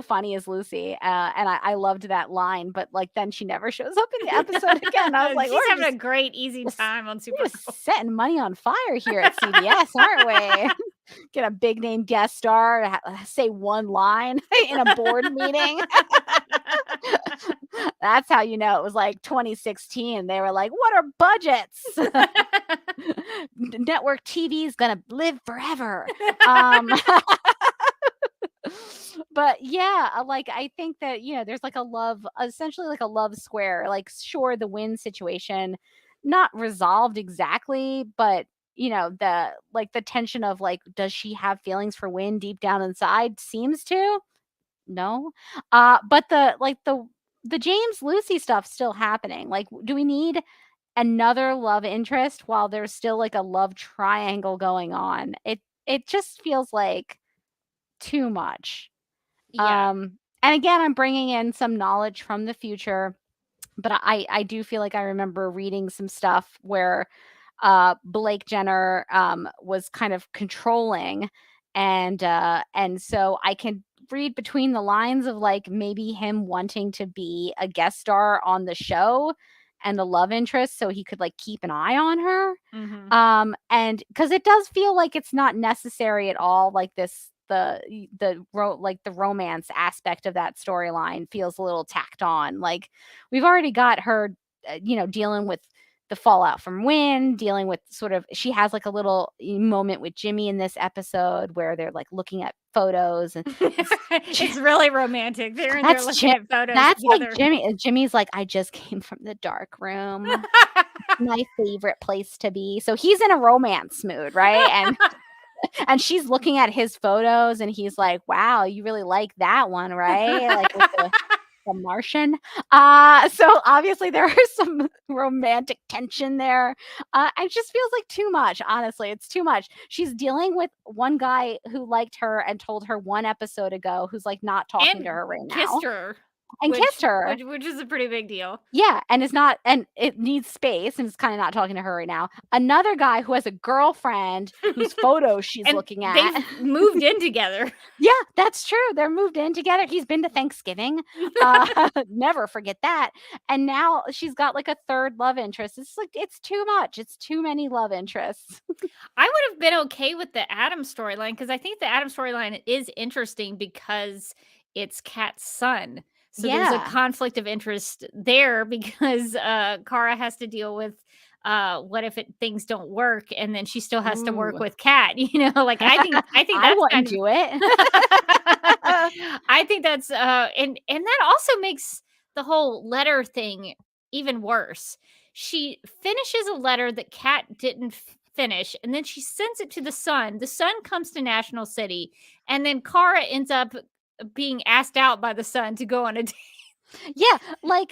funny as Lucy, and I loved that line. But like, then she never shows up in the episode again. I was like, she's having a great easy time on Super. We're setting money on fire here at CBS, aren't we? Get a big name guest star, say one line in a board meeting. That's how you know it was like 2016. They were like, what are budgets? Network TV is gonna live forever. But yeah, like I think that there's like essentially like a love square. Like sure, the Win situation not resolved exactly, but the tension of like, does she have feelings for Win deep down inside? Seems to. No. But the James Lucy stuff still happening. Like, do we need another love interest while there's still like a love triangle going on? It just feels like too much. Yeah. And again, I'm bringing in some knowledge from the future, but I do feel like I remember reading some stuff where Blake Jenner was kind of controlling, and so I can read between the lines of like maybe him wanting to be a guest star on the show and the love interest so he could like keep an eye on her. And because it does feel like it's not necessary at all, like the romance aspect of that storyline feels a little tacked on. Like we've already got her dealing with the fallout from Win, dealing with sort of, she has like a little moment with Jimmy in this episode where they're like looking at photos, and it's really romantic. They're in there looking at photos. That's together. like Jimmy. Jimmy's like, I just came from the dark room. My favorite place to be. So he's in a romance mood, right? And she's looking at his photos, and he's like, wow, you really like that one, right? Like with the Martian. So obviously there is some romantic tension there. It just feels like too much. Honestly, it's too much. She's dealing with one guy who liked her and told her one episode ago, who's like not talking to her right now. Kissed her. Kissed her. Which is a pretty big deal. Yeah, and it needs space, and it's kind of not talking to her right now. Another guy who has a girlfriend whose photos she's looking at. They've moved in together. Yeah, that's true. They're moved in together. He's been to Thanksgiving. Never forget that. And now she's got like a third love interest. It's like, it's too much. It's too many love interests. I would have been okay with the Adam storyline, because I think the Adam storyline is interesting because it's Kat's son. So there's a conflict of interest there, because Kara has to deal with what if things don't work, and then she still has to work with Kat. Like I think I wouldn't do it. I think that's and that also makes the whole letter thing even worse. She finishes a letter that Kat didn't finish, and then she sends it to the son. The son comes to National City, and then Kara ends up being asked out by the son to go on a date. Yeah, like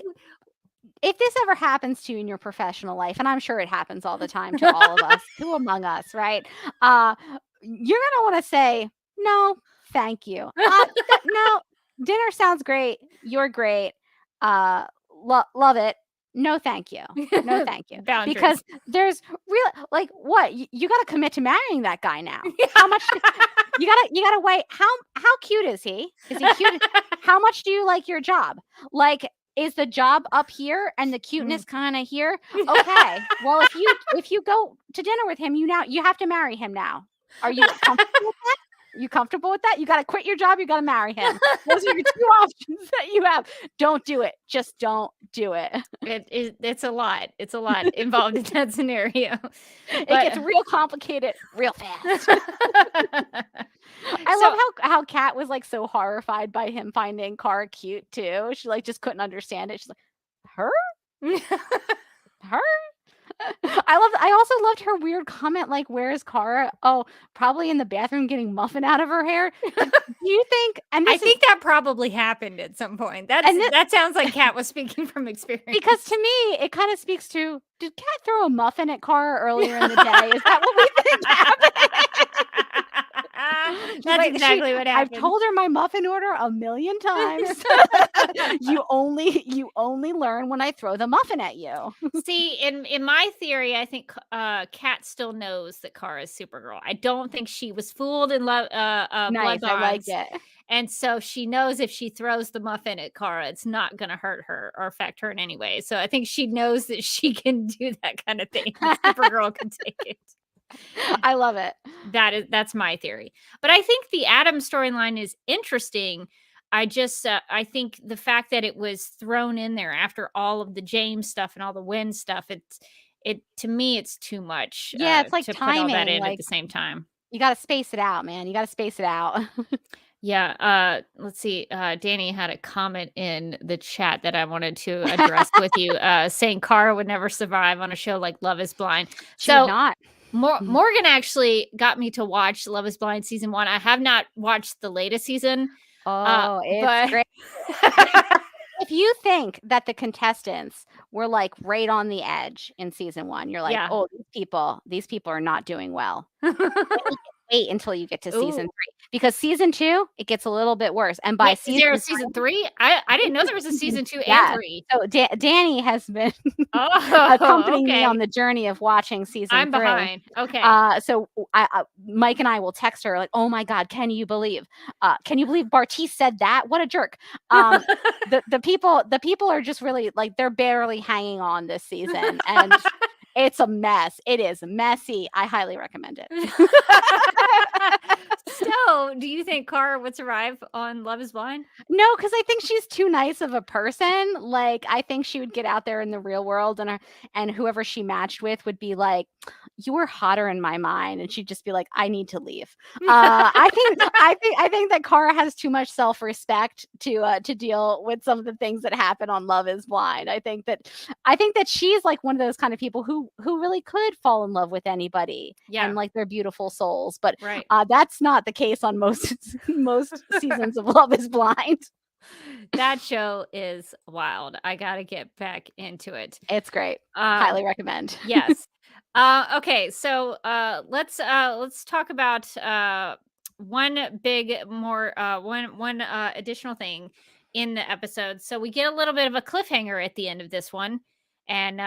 if this ever happens to you in your professional life, and I'm sure it happens all the time to all of us, who among us, right? You're gonna want to say no, thank you. No, dinner sounds great. You're great. Love it. No, thank you. No, thank you. Boundaries. Because there's real, like, what you got to commit to marrying that guy now. How much? You gotta wait. How cute is he? Is he cute? How much do you like your job? Like, is the job up here and the cuteness kind of here? Okay. Well, if you go to dinner with him, you have to marry him now. Are you comfortable with that? You comfortable with that? You got to quit your job. You got to marry him. Those are your two options that you have. Don't do it. Just don't do it. It's a lot. It's a lot involved in that scenario. It gets real complicated real fast. I love how Kat was like so horrified by him finding Kara cute too. She like just couldn't understand it. She's like, her? Her? I also loved her weird comment, like, where is Kara? Oh, probably in the bathroom getting muffin out of her hair. Do you think? And I think that probably happened at some point. That sounds like Kat was speaking from experience. Because to me, it kind of speaks to, did Kat throw a muffin at Kara earlier in the day? Is that what we think happened? That's exactly what happened. I've told her my muffin order 1,000,000 times. You only learn when I throw the muffin at you. See, in my theory, I think Kat still knows that Kara is Supergirl. I don't think she was fooled in Nice, Blood Bonds. I like it. And so she knows if she throws the muffin at Kara, it's not going to hurt her or affect her in any way. So I think she knows that she can do that kind of thing. Supergirl can take it. I love it. That's my theory. But I think the Adam storyline is interesting. I just I think the fact that it was thrown in there after all of the James stuff and all the Win stuff, it to me it's too much. Yeah, it's like to timing, put all that in like, at the same time. You got to space it out, man. You got to space it out. Yeah, let's see. Danny had a comment in the chat that I wanted to address with you, saying Kara would never survive on a show like Love is Blind. She would So not. Morgan actually got me to watch Love is Blind season 1. I have not watched the latest season. Oh, it's but great. If you think that the contestants were like right on the edge in season 1, you're like, Yeah. oh, these people are not doing well. Wait until you get to season 3, because season 2 it gets a little bit worse. And by Wait, is there a season 3? I didn't know there was a season 2 and 3. So Danny has been Oh, accompanying me okay. on the journey of watching season 3. I'm behind. Okay. So Mike and I will text her like, "Oh my God, can you believe Bartiz said that? What a jerk!" The people are just really like they're barely hanging on this season, and it's a mess. It is messy. I highly recommend it. So, do you think Kara would survive on Love is Blind? No, because I think she's too nice of a person. Like, I think she would get out there in the real world, and whoever she matched with would be like, "You were hotter in my mind," and she'd just be like, "I need to leave." I think that Kara has too much self-respect to deal with some of the things that happen on Love is Blind. I think that she's like one of those kind of people who really could fall in love with anybody, and like they're beautiful souls. But right. That's not the case on most seasons of Love is Blind. That show is wild. I gotta get back into it. It's great. Highly recommend. Yes. Okay, so let's talk about one additional thing in the episode. So we get a little bit of a cliffhanger at the end of this one. And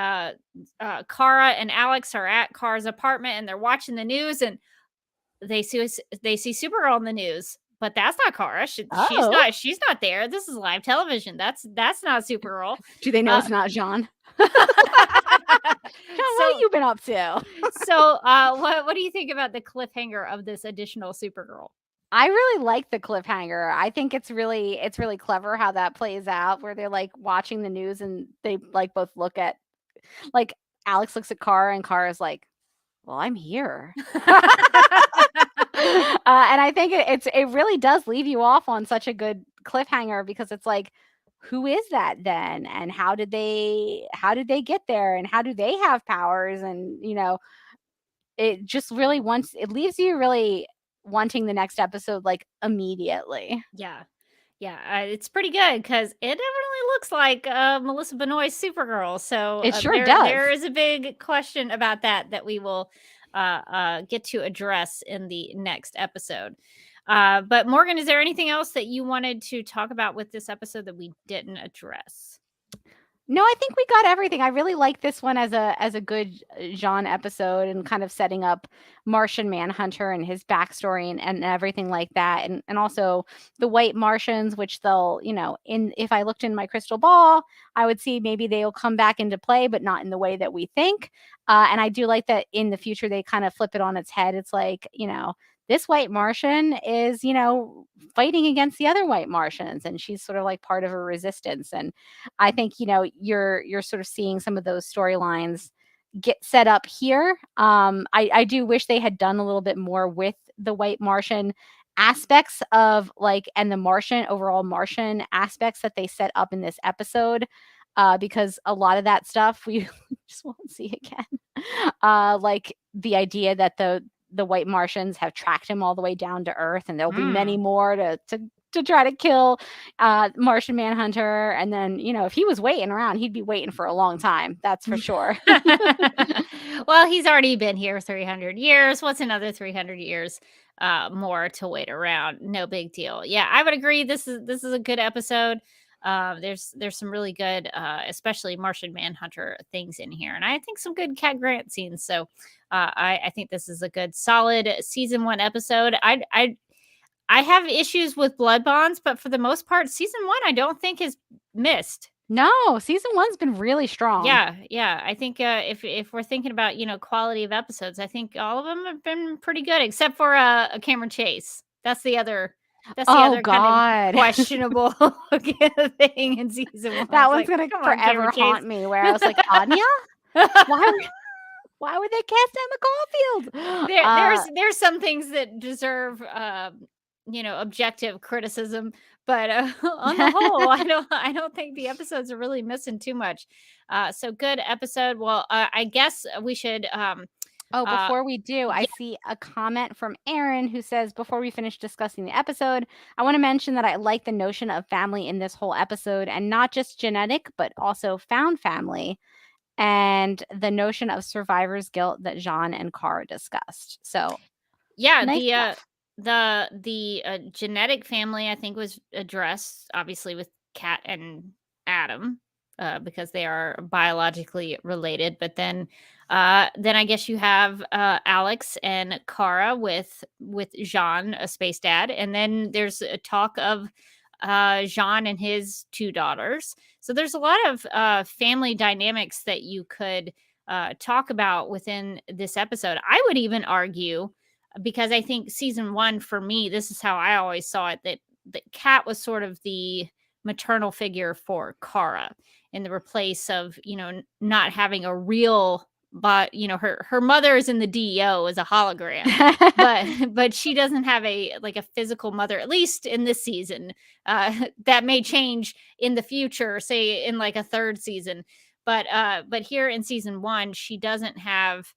Kara and Alex are at Kara's apartment and they're watching the news, and they see Supergirl in the news, but that's not Kara. She's not there. This is live television. That's not Supergirl. Do they know it's not Jean? John, what have you been up to? So what do you think about the cliffhanger of this additional Supergirl? I really like the cliffhanger. I think it's really clever how that plays out, where they're like watching the news and they like both look at, like, Alex looks at Kara and Kara's like, "Well, I'm here." And I think it really does leave you off on such a good cliffhanger, because it's like, who is that then, and how did they get there, and how do they have powers, and it just really leaves you really wanting the next episode like immediately. Yeah. It's pretty good because it definitely looks like Melissa Benoist's Supergirl. So it sure does. There is a big question about that we will get to address in the next episode. But Morgan, is there anything else that you wanted to talk about with this episode that we didn't address? No, I think we got everything. I really like this one as a good Jean episode, and kind of setting up Martian Manhunter and his backstory and everything like that. And also the White Martians, which they'll, if I looked in my crystal ball, I would see maybe they'll come back into play, but not in the way that we think. And I do like that in the future, they kind of flip it on its head. It's like, this White Martian is, fighting against the other White Martians, and she's sort of like part of a resistance. And I think, you're sort of seeing some of those storylines get set up here. I do wish they had done a little bit more with the White Martian aspects of and the overall Martian aspects that they set up in this episode. Because a lot of that stuff we just won't see again. Like the idea that the White Martians have tracked him all the way down to Earth, and there'll be many more to try to kill Martian Manhunter. And then, if he was waiting around, he'd be waiting for a long time. That's for sure. Well, he's already been here 300 years. What's another 300 years more to wait around? No big deal. Yeah, I would agree. This is a good episode. There's some really good, especially Martian Manhunter things in here, and I think some good Cat Grant scenes. So I think this is a good, solid season 1 episode. I have issues with blood bonds, but for the most part, season 1 I don't think is missed. No, season 1's been really strong. Yeah. I think if we're thinking about quality of episodes, I think all of them have been pretty good, except for a Cameron Chase. That's the other. That's the other kind of questionable thing in season 1. That one's gonna forever haunt me. Where I was like, Anya, why? Why would they cast Emma Caulfield? There's some things that deserve objective criticism, but on the whole, I don't think the episodes are really missing too much. So good episode. Well, I guess we should Before we do, I see a comment from Aaron who says, before we finish discussing the episode, I want to mention that I like the notion of family in this whole episode, and not just genetic, but also found family, and the notion of survivor's guilt that Jean and Cara discussed. So yeah, nice stuff. the genetic family I think was addressed obviously with Kat and Adam, because they are biologically related. But then I guess you have Alex and Cara with Jean, a space dad, and then there's a talk of Jean and his two daughters. So there's a lot of family dynamics that you could talk about within this episode. I would even argue, because I think season 1 for me, this is how I always saw it, that Kat was sort of the maternal figure for Cara, in the replace of not having a real, but her mother is in the DEO as a hologram, but she doesn't have a physical mother, at least in this season. That may change in the future, say in like a third season, but here in season 1 she doesn't have.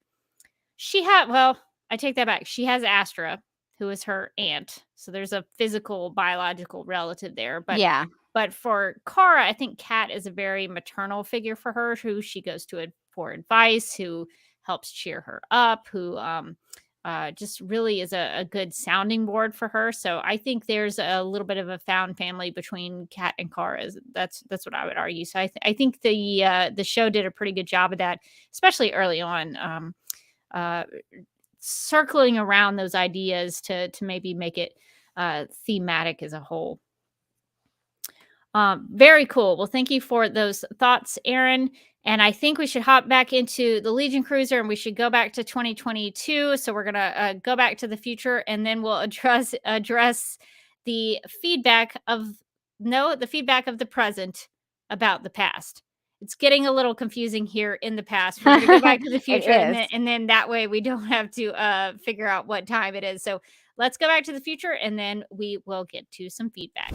Well, I take that back. She has Astra, who is her aunt. So there's a physical, biological relative there. But for Cara, I think Kat is a very maternal figure for her, who she goes to for advice, who helps cheer her up, who just really is a good sounding board for her. So I think there's a little bit of a found family between Kat and Cara. That's what I would argue. So I think the show did a pretty good job of that, especially early on. Circling around those ideas to maybe make it thematic as a whole. Very cool. Well, thank you for those thoughts, Aaron. And I think we should hop back into the Legion Cruiser, and we should go back to 2022. So we're gonna go back to the future, and then we'll address the feedback of the present about the past. It's getting a little confusing here in the past. We're going to go back to the future, and then that way we don't have to figure out what time it is. So let's go back to the future, and then we will get to some feedback.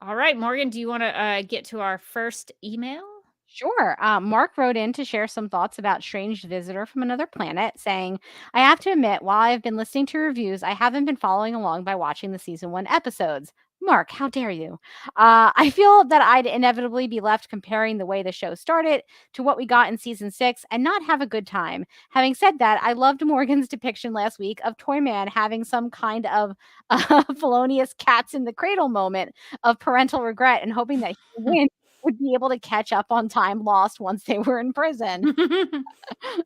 All right, Morgan, do you want to get to our first email? Sure. Mark wrote in to share some thoughts about Strange Visitor from Another Planet, saying, I have to admit, while I've been listening to reviews, I haven't been following along by watching the season 1 episodes. Mark, how dare you? I feel that I'd inevitably be left comparing the way the show started to what we got in season 6 and not have a good time. Having said that, I loved Morgan's depiction last week of Toyman having some kind of felonious cats in the cradle moment of parental regret and hoping that he would would be able to catch up on time lost once they were in prison.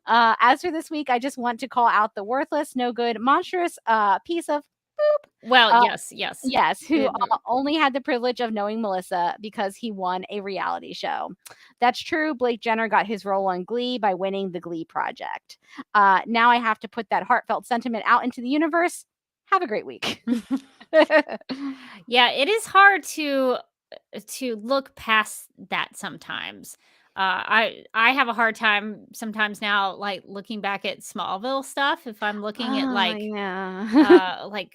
As for this week, I just want to call out the worthless, no good, monstrous piece of poop. Well, yes, who only had the privilege of knowing Melissa because he won a reality show. That's true. Blake Jenner got his role on Glee by winning the Glee project. Now I have to put that heartfelt sentiment out into the universe. Have a great week. Yeah, it is hard to look past that sometimes. I have a hard time sometimes now, like looking back at Smallville stuff. If I'm looking at like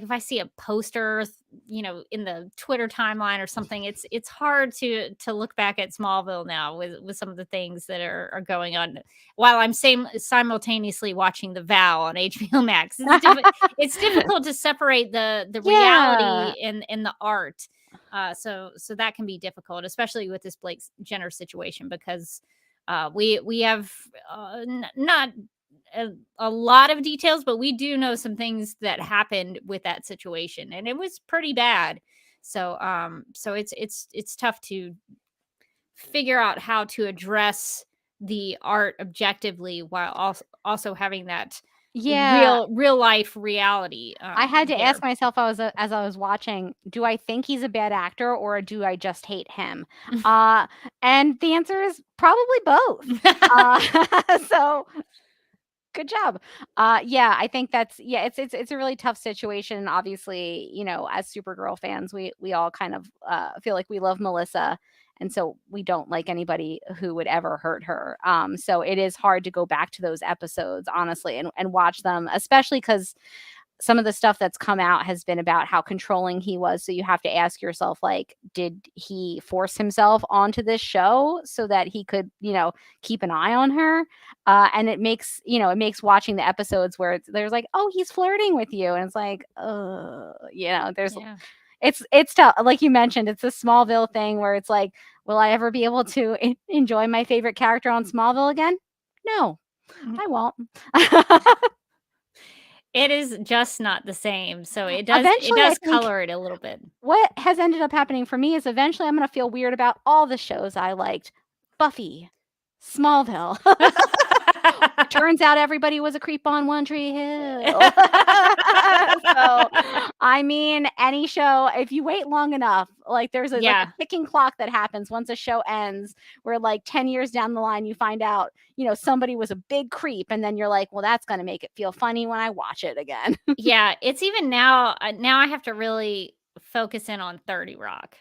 if I see a poster, in the Twitter timeline or something, it's hard to look back at Smallville now with some of the things that are going on while I'm simultaneously watching The Vow on HBO Max. It's difficult to separate the reality and the art. So that can be difficult, especially with this Blake Jenner situation, because we have not a lot of details, but we do know some things that happened with that situation, and it was pretty bad. So it's tough to figure out how to address the art objectively while also having that real life reality. I had to ask myself as I was watching, do I think he's a bad actor or do I just hate him? And the answer is probably both. So good job. I think it's a really tough situation. Obviously, as Supergirl fans, we all kind of feel like we love Melissa And so we don't like anybody who would ever hurt her. So it is hard to go back to those episodes, honestly, and watch them, especially because some of the stuff that's come out has been about how controlling he was. So you have to ask yourself, like, did he force himself onto this show so that he could, keep an eye on her? And it makes watching the episodes where there's like, oh, he's flirting with you. And it's like, there's, it's tough. Like you mentioned, it's a Smallville thing where it's like, will I ever be able to enjoy my favorite character on Smallville again? No, I won't. It is just not the same. So it does color it a little bit. What has ended up happening for me is eventually I'm going to feel weird about all the shows I liked. Buffy, Smallville. Turns out everybody was a creep on One Tree Hill. So, I mean, any show, if you wait long enough, like there's like a ticking clock that happens once a show ends, where like 10 years down the line, you find out, somebody was a big creep. And then you're like, well, that's going to make it feel funny when I watch it again. Yeah. It's even now I have to really focus in on 30 Rock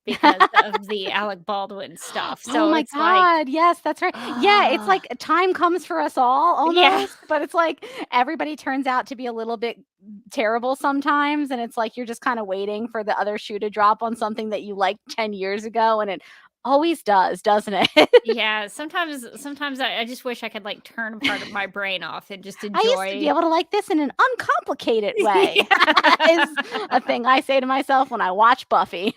because of the Alec Baldwin stuff. So oh my God. Yes, that's right. Yeah. It's like time comes for us all almost, but it's like everybody turns out to be a little bit terrible sometimes. And it's like, you're just kind of waiting for the other shoe to drop on something that you liked 10 years ago. And it always does, doesn't it? Yeah. Sometimes I just wish I could like turn a part of my brain off and just enjoy. I used to be able to like this in an uncomplicated way. Is a thing I say to myself when I watch Buffy.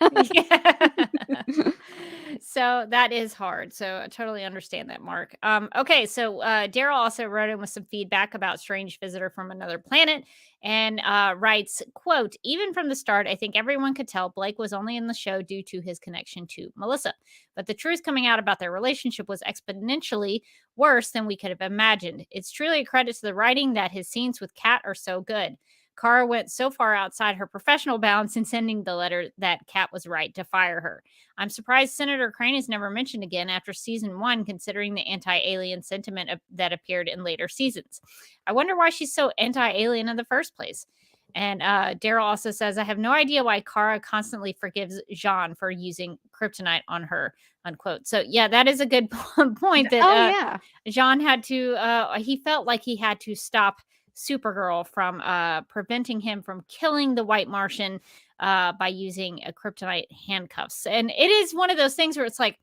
So that is hard. So I totally understand that, Mark. Okay, so Daryl also wrote in with some feedback about Strange Visitor from Another Planet and writes, quote, even from the start, I think everyone could tell Blake was only in the show due to his connection to Melissa. But the truth coming out about their relationship was exponentially worse than we could have imagined. It's truly a credit to the writing that his scenes with Kat are so good. Kara went so far outside her professional bounds in sending the letter that Kat was right to fire her. I'm surprised Senator Crane is never mentioned again after season 1, considering the anti-alien sentiment that appeared in later seasons. I wonder why she's so anti-alien in the first place. And Daryl also says, I have no idea why Kara constantly forgives Jean for using kryptonite on her, unquote. So, yeah, that is a good point that Jean had to, he felt like he had to stop Supergirl from preventing him from killing the White Martian by using a kryptonite handcuffs. And it is one of those things where it's like,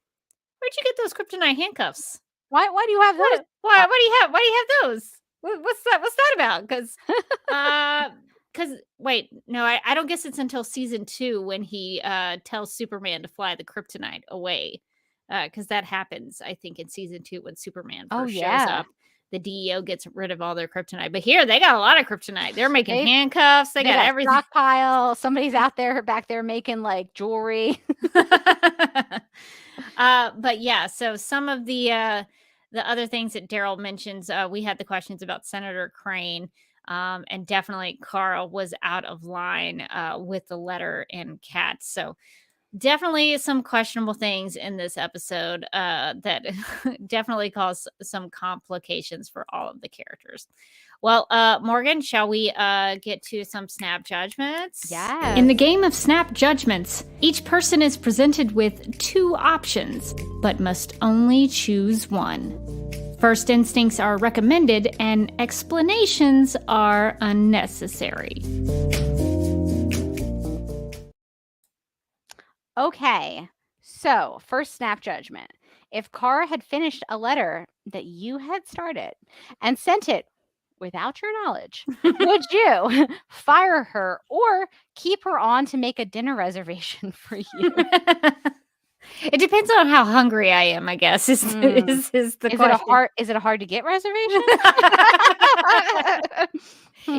where'd you get those kryptonite handcuffs? Why do you have those? Why do you have those? What's that about? Because wait, no, I don't guess it's until season 2 when he tells Superman to fly the kryptonite away. Because that happens, I think, in season 2 when Superman first shows up. The DEO gets rid of all their kryptonite. But here, they got a lot of kryptonite. They're making handcuffs. They got everything. Stockpile. Somebody's back there making, like, jewelry. But, yeah, so some of the other things that Daryl mentions, we had the questions about Senator Crane. And definitely Carl was out of line with the letter and Kat. So definitely some questionable things in this episode that definitely cause some complications for all of the characters. Well, Morgan, shall we get to some snap judgments? Yeah. In the game of snap judgments, each person is presented with 2 options, but must only choose one. First instincts are recommended and explanations are unnecessary. Okay, so first snap judgment. If Kara had finished a letter that you had started and sent it without your knowledge, would you fire her or keep her on to make a dinner reservation for you? It depends on how hungry I am, I guess, is the question. Is it a hard to get reservation?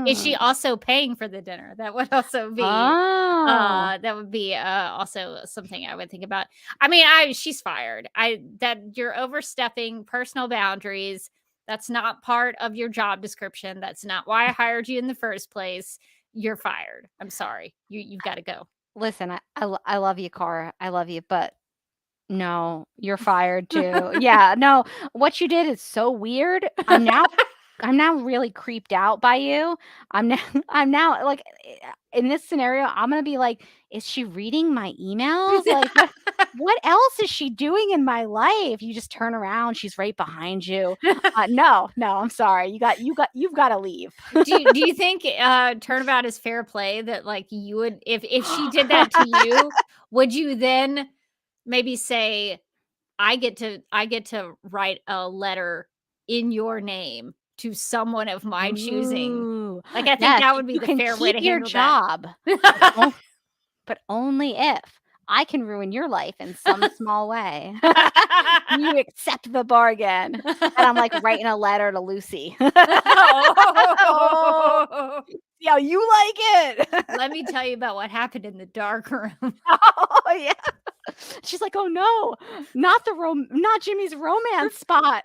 Is she also paying for the dinner? That would also be also something I would think about. I mean, she's fired. You're overstepping personal boundaries. That's not part of your job description. That's not why I hired you in the first place. You're fired. I'm sorry. You've got to go. Listen, I love you, Cara. I love you, but no, you're fired too. Yeah, no, what you did is so weird. I'm now really creeped out by you. I'm now like in this scenario, I'm gonna be like, is she reading my emails? Like, what else is she doing in my life? You just turn around, she's right behind you. No, I'm sorry. You've got to leave. Do you think turnabout is fair play? That like you would, if she did that to you, would you then maybe say, I get to write a letter in your name to someone of my choosing? Ooh. Like, I think Yes, that would be you the can fair way to keep your handle job, that. but only if I can ruin your life in some small way. You accept the bargain. And I'm like writing a letter to Lucy. Oh. Yeah, you like it. Let me tell you about what happened in the dark room. Oh yeah. She's like, oh no, not Jimmy's romance spot.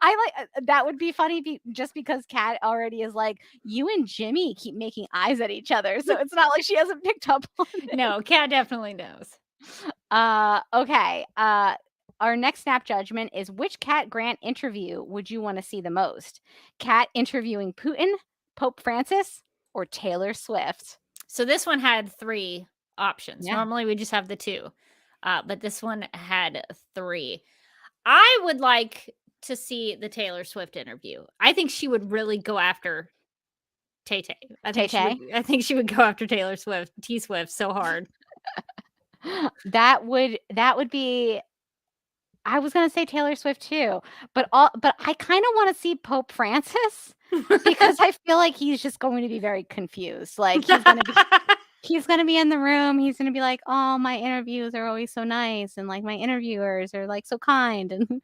I like that would be funny just because Kat already is like, you and Jimmy keep making eyes at each other, so it's not like she hasn't picked up on it. No, Kat definitely knows. Okay. Our next snap judgment is, which Kat Grant interview would you want to see the most? Kat interviewing Putin, Pope Francis, or Taylor Swift? So this one had 3 options. Yeah. Normally we just have the 2, but this one had 3. I would like to see the Taylor Swift interview. I think she would really go after Tay-Tay. I think she would go after Taylor Swift, T-Swift, so hard. That would be. I was gonna say Taylor Swift too, but I kind of want to see Pope Francis because I feel like he's just going to be very confused. Like he's gonna be in the room. He's gonna be like, "Oh, my interviews are always so nice, and like my interviewers are like so kind, and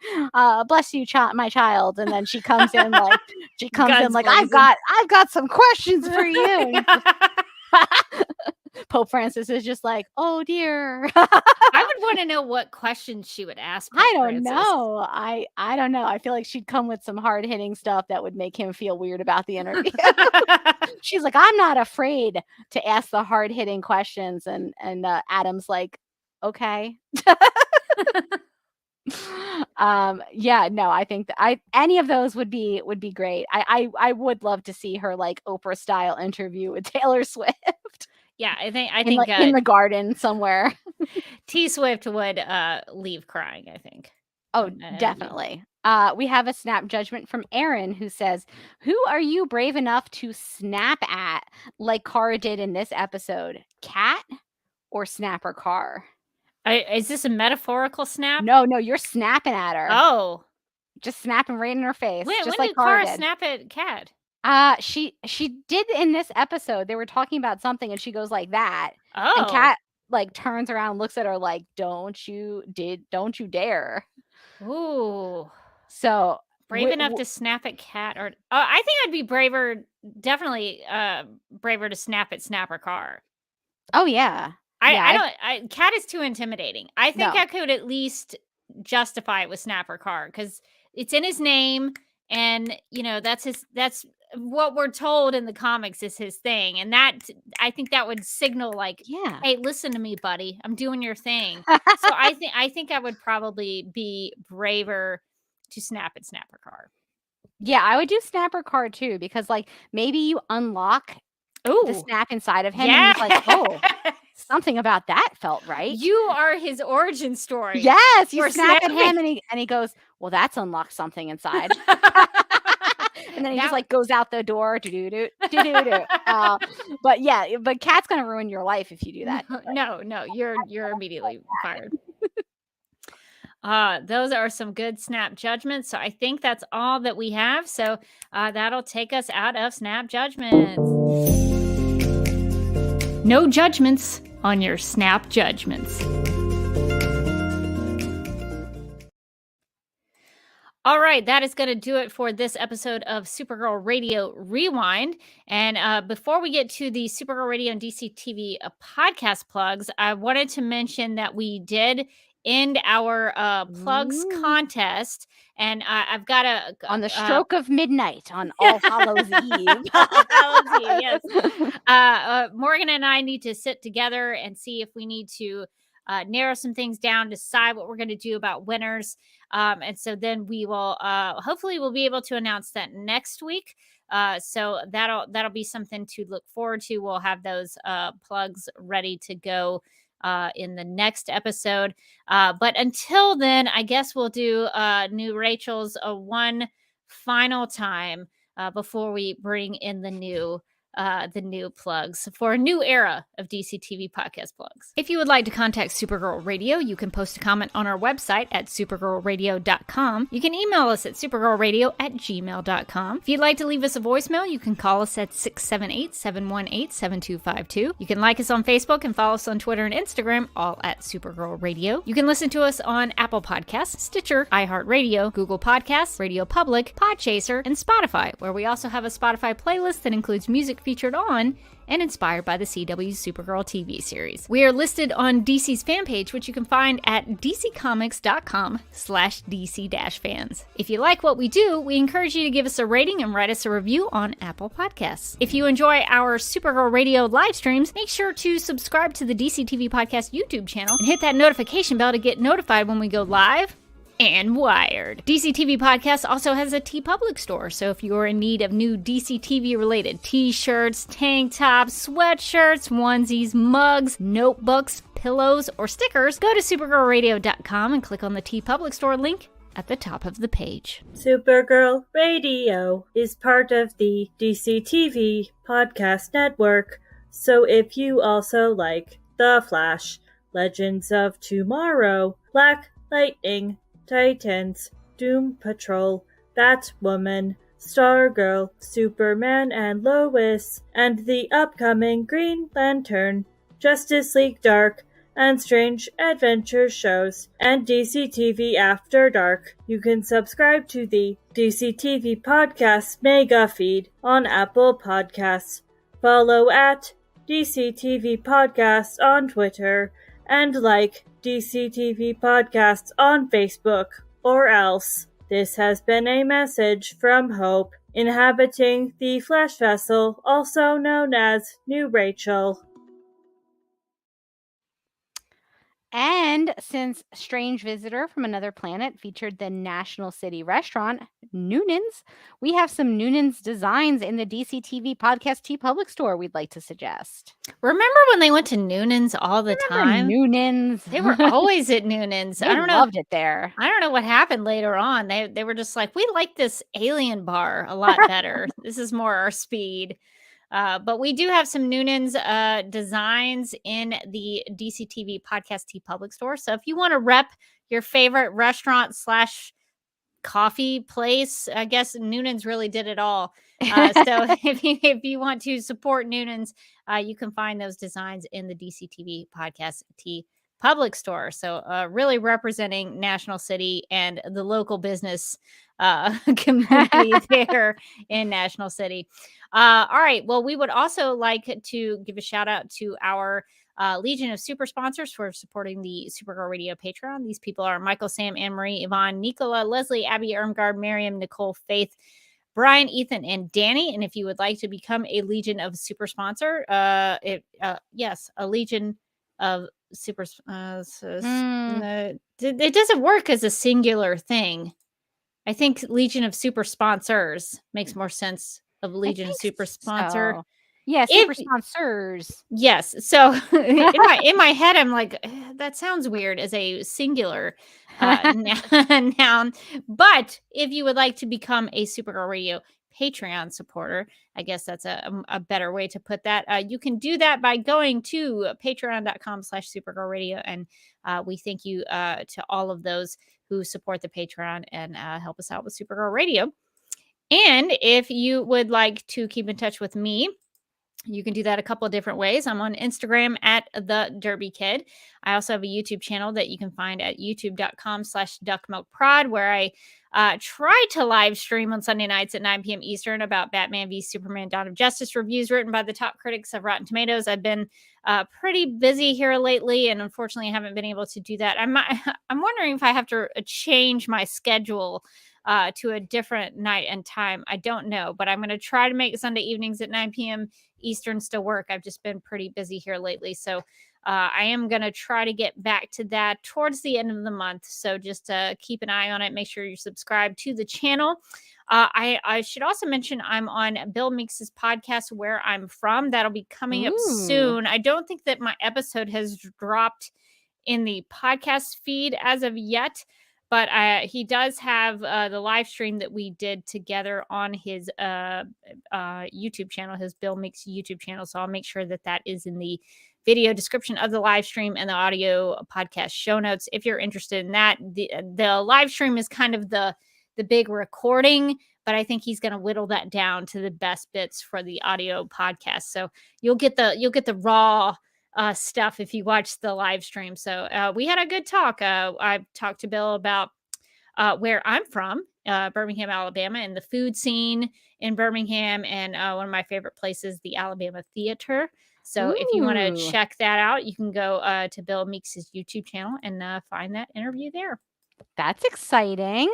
bless you, my child." And then she comes in like I've got some questions for you. Pope Francis is just like, oh dear. I would want to know what questions she would ask Pope I don't Francis. know. I don't know. I feel like she'd come with some hard-hitting stuff that would make him feel weird about the interview. She's like, I'm not afraid to ask the hard-hitting questions, and Adam's like, okay. Yeah, no, I think that any of those would be great. I would love to see her like Oprah style interview with Taylor Swift. Yeah, I think in the garden somewhere. T-Swift would leave crying, I think. Oh, definitely. We have a snap judgment from Aaron who says, who are you brave enough to snap at like Cara did in this episode? Kat or Snapper Car? Is this a metaphorical snap? No, you're snapping at her. Oh. Just snapping right in her face. When just like did Cara snap at Kat? She did in this episode. They were talking about something and she goes like that. Oh. And Kat like turns around and looks at her like, don't you dare. Ooh. So brave enough to snap at Kat, or I think I'd be definitely braver to snap at Snapper Car. Oh yeah. Kat is too intimidating. I think I could at least justify it with Snapper Car because it's in his name, and that's what we're told in the comics is his thing, and that I think that would signal like, hey, listen to me, buddy, I'm doing your thing. So I think I would probably be braver to snap at Snapper Car. Yeah, I would do Snapper Car too, because like maybe you unlock the snap inside of him, and he's like, oh, something about that felt right. You are his origin story. Yes, you snap at him, and he goes, well, that's unlocked something inside. And then he just like goes out the door. But Kat's gonna ruin your life if you do that. No, you're immediately fired. Those are some good snap judgments. So I think that's all that we have. So that'll take us out of snap judgments. No judgments on your snap judgments. All right, that is going to do it for this episode of Supergirl Radio Rewind. And before we get to the Supergirl Radio and DC TV podcast plugs, I wanted to mention that we did end our plugs contest, and I've got on the stroke of midnight on All Hallows Eve. Yes. Morgan and I need to sit together and see if we need to narrow some things down, decide what we're going to do about winners. And so then we will hopefully we'll be able to announce that next week. So that'll be something to look forward to. We'll have those plugs ready to go in the next episode. But until then, I guess we'll do new Rachel's one final time before we bring in the new plugs for a new era of DC TV podcast plugs. If you would like to contact Supergirl Radio, you can post a comment on our website at supergirlradio.com. You can email us at supergirlradio@gmail.com. If you'd like to leave us a voicemail, you can call us at 678-718-7252. You can like us on Facebook and follow us on Twitter and Instagram, all at Supergirl Radio. You can listen to us on Apple Podcasts, Stitcher, iHeartRadio, Google Podcasts, Radio Public, Podchaser, and Spotify, where we also have a Spotify playlist that includes music featured on and inspired by the CW's Supergirl TV series. We are listed on DC's fan page, which you can find at dccomics.com/DC-fans. If you like what we do, we encourage you to give us a rating and write us a review on Apple Podcasts. If you enjoy our Supergirl Radio live streams, make sure to subscribe to the DC TV Podcast YouTube channel and hit that notification bell to get notified when we go live and wired. DC TV Podcast also has a TeePublic store, so if you're in need of new DC TV related t-shirts, tank tops, sweatshirts, onesies, mugs, notebooks, pillows, or stickers, go to supergirlradio.com and click on the TeePublic store link at the top of the page. Supergirl Radio is part of the DC TV Podcast Network, so if you also like The Flash, Legends of Tomorrow, Black Lightning, Titans, Doom Patrol, Batwoman, Stargirl, Superman and Lois, and the upcoming Green Lantern, Justice League Dark, and Strange Adventure shows, and DC TV After Dark, you can subscribe to the DC TV Podcast Mega Feed on Apple Podcasts. Follow at DC TV Podcast on Twitter, and like DC TV Podcasts on Facebook, or else. This has been a message from Hope, inhabiting the Flash vessel, also known as New Rachel. And since Strange Visitor from Another Planet featured the National City restaurant, Noonan's, we have some Noonan's designs in the DC TV Podcast TeePublic store we'd like to suggest. Remember when they went to Noonan's all the time? Noonan's. They were always at Noonan's. I loved it there. I don't know what happened later on. They were just like, we like this alien bar a lot better. This is more our speed. But we do have some Noonan's designs in the DC TV Podcast TeePublic store. So if you want to rep your favorite restaurant / coffee place, I guess Noonan's really did it all. So if you want to support Noonan's, you can find those designs in the DC TV Podcast TeePublic store. So really representing National City and the local business community there in National City. All right. Well, we would also like to give a shout out to our Legion of Super Sponsors for supporting the Supergirl Radio Patreon. These people are Michael, Sam, Anne-Marie, Yvonne, Nicola, Leslie, Abby, Irmgard, Miriam, Nicole, Faith, Brian, Ethan, and Danny. And if you would like to become a Legion of Super Sponsor, yes, a Legion of Super it doesn't work as a singular thing. I think Legion of Super Sponsors makes more sense of Legion Super Sponsor. So. Yeah, super sponsors. Yes. So in my head, I'm like, that sounds weird as a singular noun. But if you would like to become a Supergirl Radio Patreon supporter, I guess that's a better way to put that. You can do that by going to patreon.com/Supergirl Radio. And we thank you to all of those who support the Patreon and help us out with Supergirl Radio. And if you would like to keep in touch with me, you can do that a couple of different ways. I'm on Instagram at the Derby Kid. I also have a YouTube channel that you can find at youtube.com/duckmilkprod, where I try to live stream on Sunday nights at 9 p.m. Eastern about Batman v Superman Dawn of Justice reviews written by the top critics of Rotten Tomatoes. I've been pretty busy here lately, and unfortunately I haven't been able to do that. I'm wondering if I have to change my schedule to a different night and time. I don't know, but I'm going to try to make Sunday evenings at 9 p.m. Eastern still work. I've just been pretty busy here lately. So I am going to try to get back to that towards the end of the month. So just keep an eye on it. Make sure you're subscribed to the channel. I should also mention I'm on Bill Meeks' podcast, Where I'm From. That'll be coming up soon. I don't think that my episode has dropped in the podcast feed as of yet, but he does have the live stream that we did together on his YouTube channel, his Bill Meeks YouTube channel. So I'll make sure that that is in the video description of the live stream and the audio podcast show notes if you're interested in that. The live stream is kind of the big recording, but I think he's going to whittle that down to the best bits for the audio podcast. So you'll get the raw stuff if you watch the live stream. So we had a good talk. I talked to Bill about where I'm from, Birmingham, Alabama, and the food scene in Birmingham, and one of my favorite places, the Alabama Theater. So if you want to check that out, you can go to Bill Meeks' YouTube channel and find that interview there. That's exciting.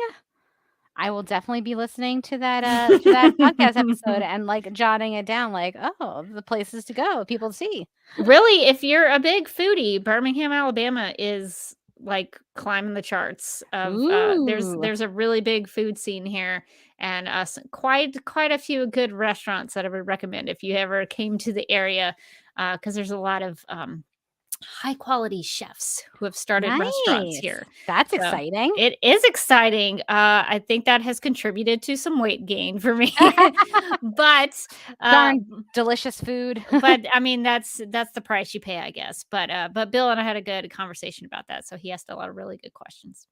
I will definitely be listening to that podcast episode and like jotting it down, like, oh, the places to go, people to see. Really, if you're a big foodie, Birmingham, Alabama is like climbing the charts. There's a really big food scene here, and quite a few good restaurants that I would recommend if you ever came to the area, because there's a lot of high quality chefs who have started restaurants here. That's exciting. It is exciting. I think that has contributed to some weight gain for me. But darn delicious food. But I mean, that's the price you pay, I guess. But Bill and I had a good conversation about that, so he asked a lot of really good questions.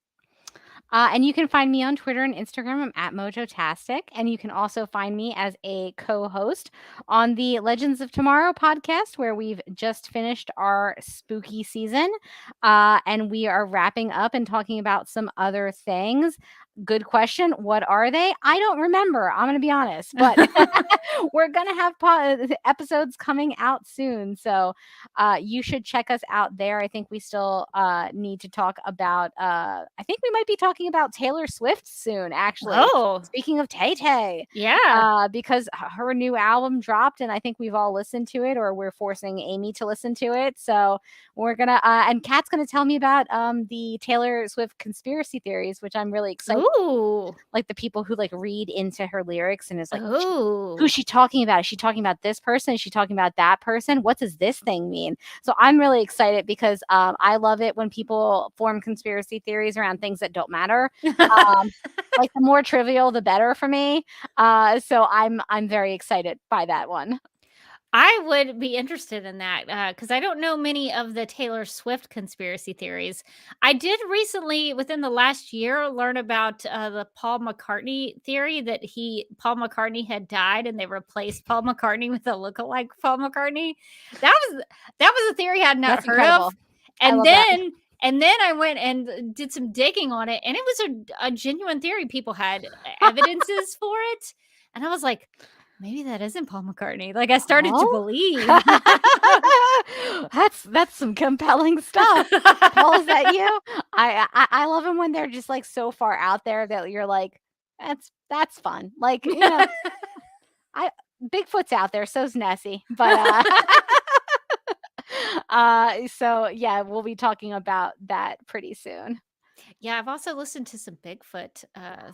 And you can find me on Twitter and Instagram. I'm at Mojotastic. And you can also find me as a co-host on the Legends of Tomorrow podcast, where we've just finished our spooky season. And we are wrapping up and talking about some other things. Good question. What are they? I don't remember. I'm going to be honest, but we're going to have episodes coming out soon. So you should check us out there. I think we still need to talk about, I think we might be talking about Taylor Swift soon, actually. Oh, speaking of Tay-Tay. Yeah. Because her new album dropped and I think we've all listened to it, or we're forcing Amy to listen to it. So we're going to, and Kat's going to tell me about the Taylor Swift conspiracy theories, which I'm really excited. Ooh. Like the people who like read into her lyrics and is like, ooh, who's she talking about? Is she talking about this person? Is she talking about that person? What does this thing mean? So I'm really excited because I love it when people form conspiracy theories around things that don't matter. Like the more trivial, the better for me. So I'm very excited by that one. I would be interested in that because I don't know many of the Taylor Swift conspiracy theories. I did recently, within the last year, learn about the Paul McCartney theory that Paul McCartney had died and they replaced Paul McCartney with a lookalike Paul McCartney. That was a theory I had not heard of. And then I went and did some digging on it, and it was a genuine theory. People had evidences for it, and I was like, maybe that isn't Paul McCartney. Like I started to believe. That's some compelling stuff. Paul, is that you? I love them when they're just like so far out there that you're like, that's fun. Like, you know, Bigfoot's out there, so's Nessie. But so yeah, we'll be talking about that pretty soon. Yeah, I've also listened to some Bigfoot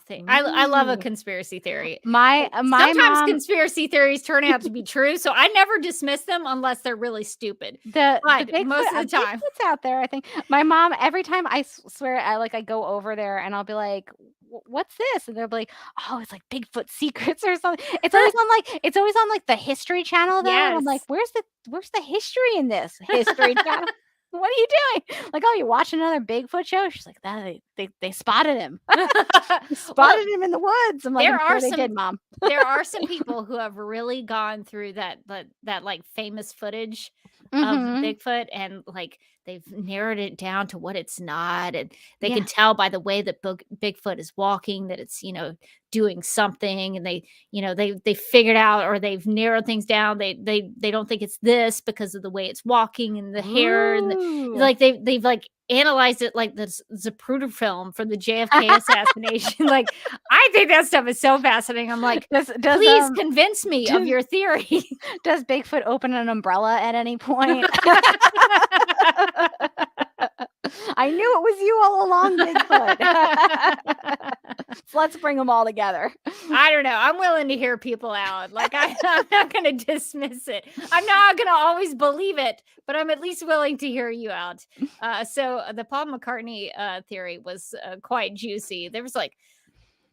thing. I love a conspiracy theory. Sometimes mom, conspiracy theories turn out to be true, so I never dismiss them unless they're really stupid. But Bigfoot, most of the time, Bigfoot's out there. I think my mom, every time I swear, I go over there and I'll be like, "What's this?" And they'll be like, "Oh, it's like Bigfoot secrets or something." It's always on like the History Channel though. Yes. I'm like, "Where's the history in this History Channel?" What are you doing? Like, oh, you watch another Bigfoot show? She's like, they spotted him. Spotted him in the woods. I'm like, Mom. There are some people who have really gone through that like famous footage of Bigfoot, and like they've narrowed it down to what it's not, and they can tell by the way that Bigfoot is walking that it's, you know, doing something, and they figured out, or they've narrowed things down. They don't think it's this because of the way it's walking and the hair, and like they've like analyzed it like the Zapruder film for the JFK assassination. Like, I think that stuff is so fascinating. I'm like, please convince me of your theory. Does Bigfoot open an umbrella at any point? I knew it was you all along, Bigfoot. So let's bring them all together. I don't know. I'm willing to hear people out. Like, I'm not going to dismiss it. I'm not going to always believe it, but I'm at least willing to hear you out. So the Paul McCartney theory was quite juicy. There was like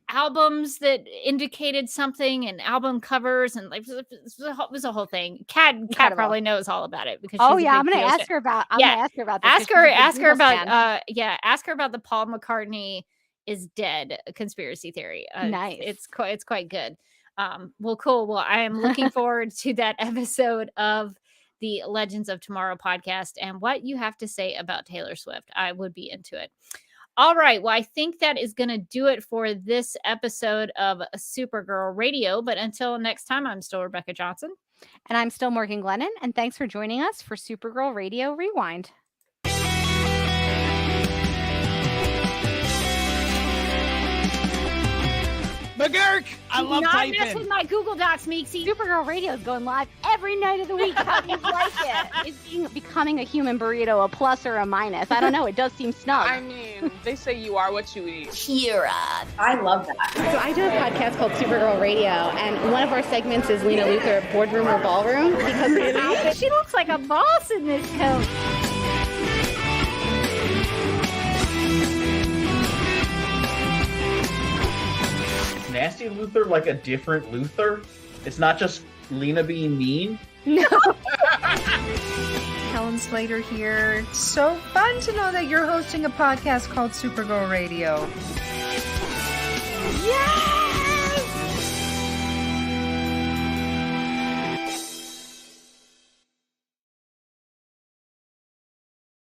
albums that indicated something and album covers, and like it was a whole thing. Kat probably knows all about it because I'm gonna ask her about this. Ask her about the Paul McCartney is dead conspiracy theory. Nice. It's quite good. Well, cool. Well, I am looking forward to that episode of the Legends of Tomorrow podcast and what you have to say about Taylor Swift. I would be into it. All right. Well, I think that is going to do it for this episode of Supergirl Radio. But until next time, I'm still Rebecca Johnson. And I'm still Morgan Glennon. And thanks for joining us for Supergirl Radio Rewind. McGurk! I love typing. Not mess with my Google Docs, Meeksy. Supergirl Radio is going live every night of the week. How do you like it? Is becoming a human burrito a plus or a minus? I don't know. It does seem snug. I mean, they say you are what you eat. Kira. I love that. So I do a podcast called Supergirl Radio, and one of our segments is Lena Luthor, Boardroom or Ballroom. Because she looks like a boss in this coat. Nasty Luthor like a different Luthor? It's not just Lena being mean? No. Helen Slater here. It's so fun to know that you're hosting a podcast called Supergirl Radio. Yeah!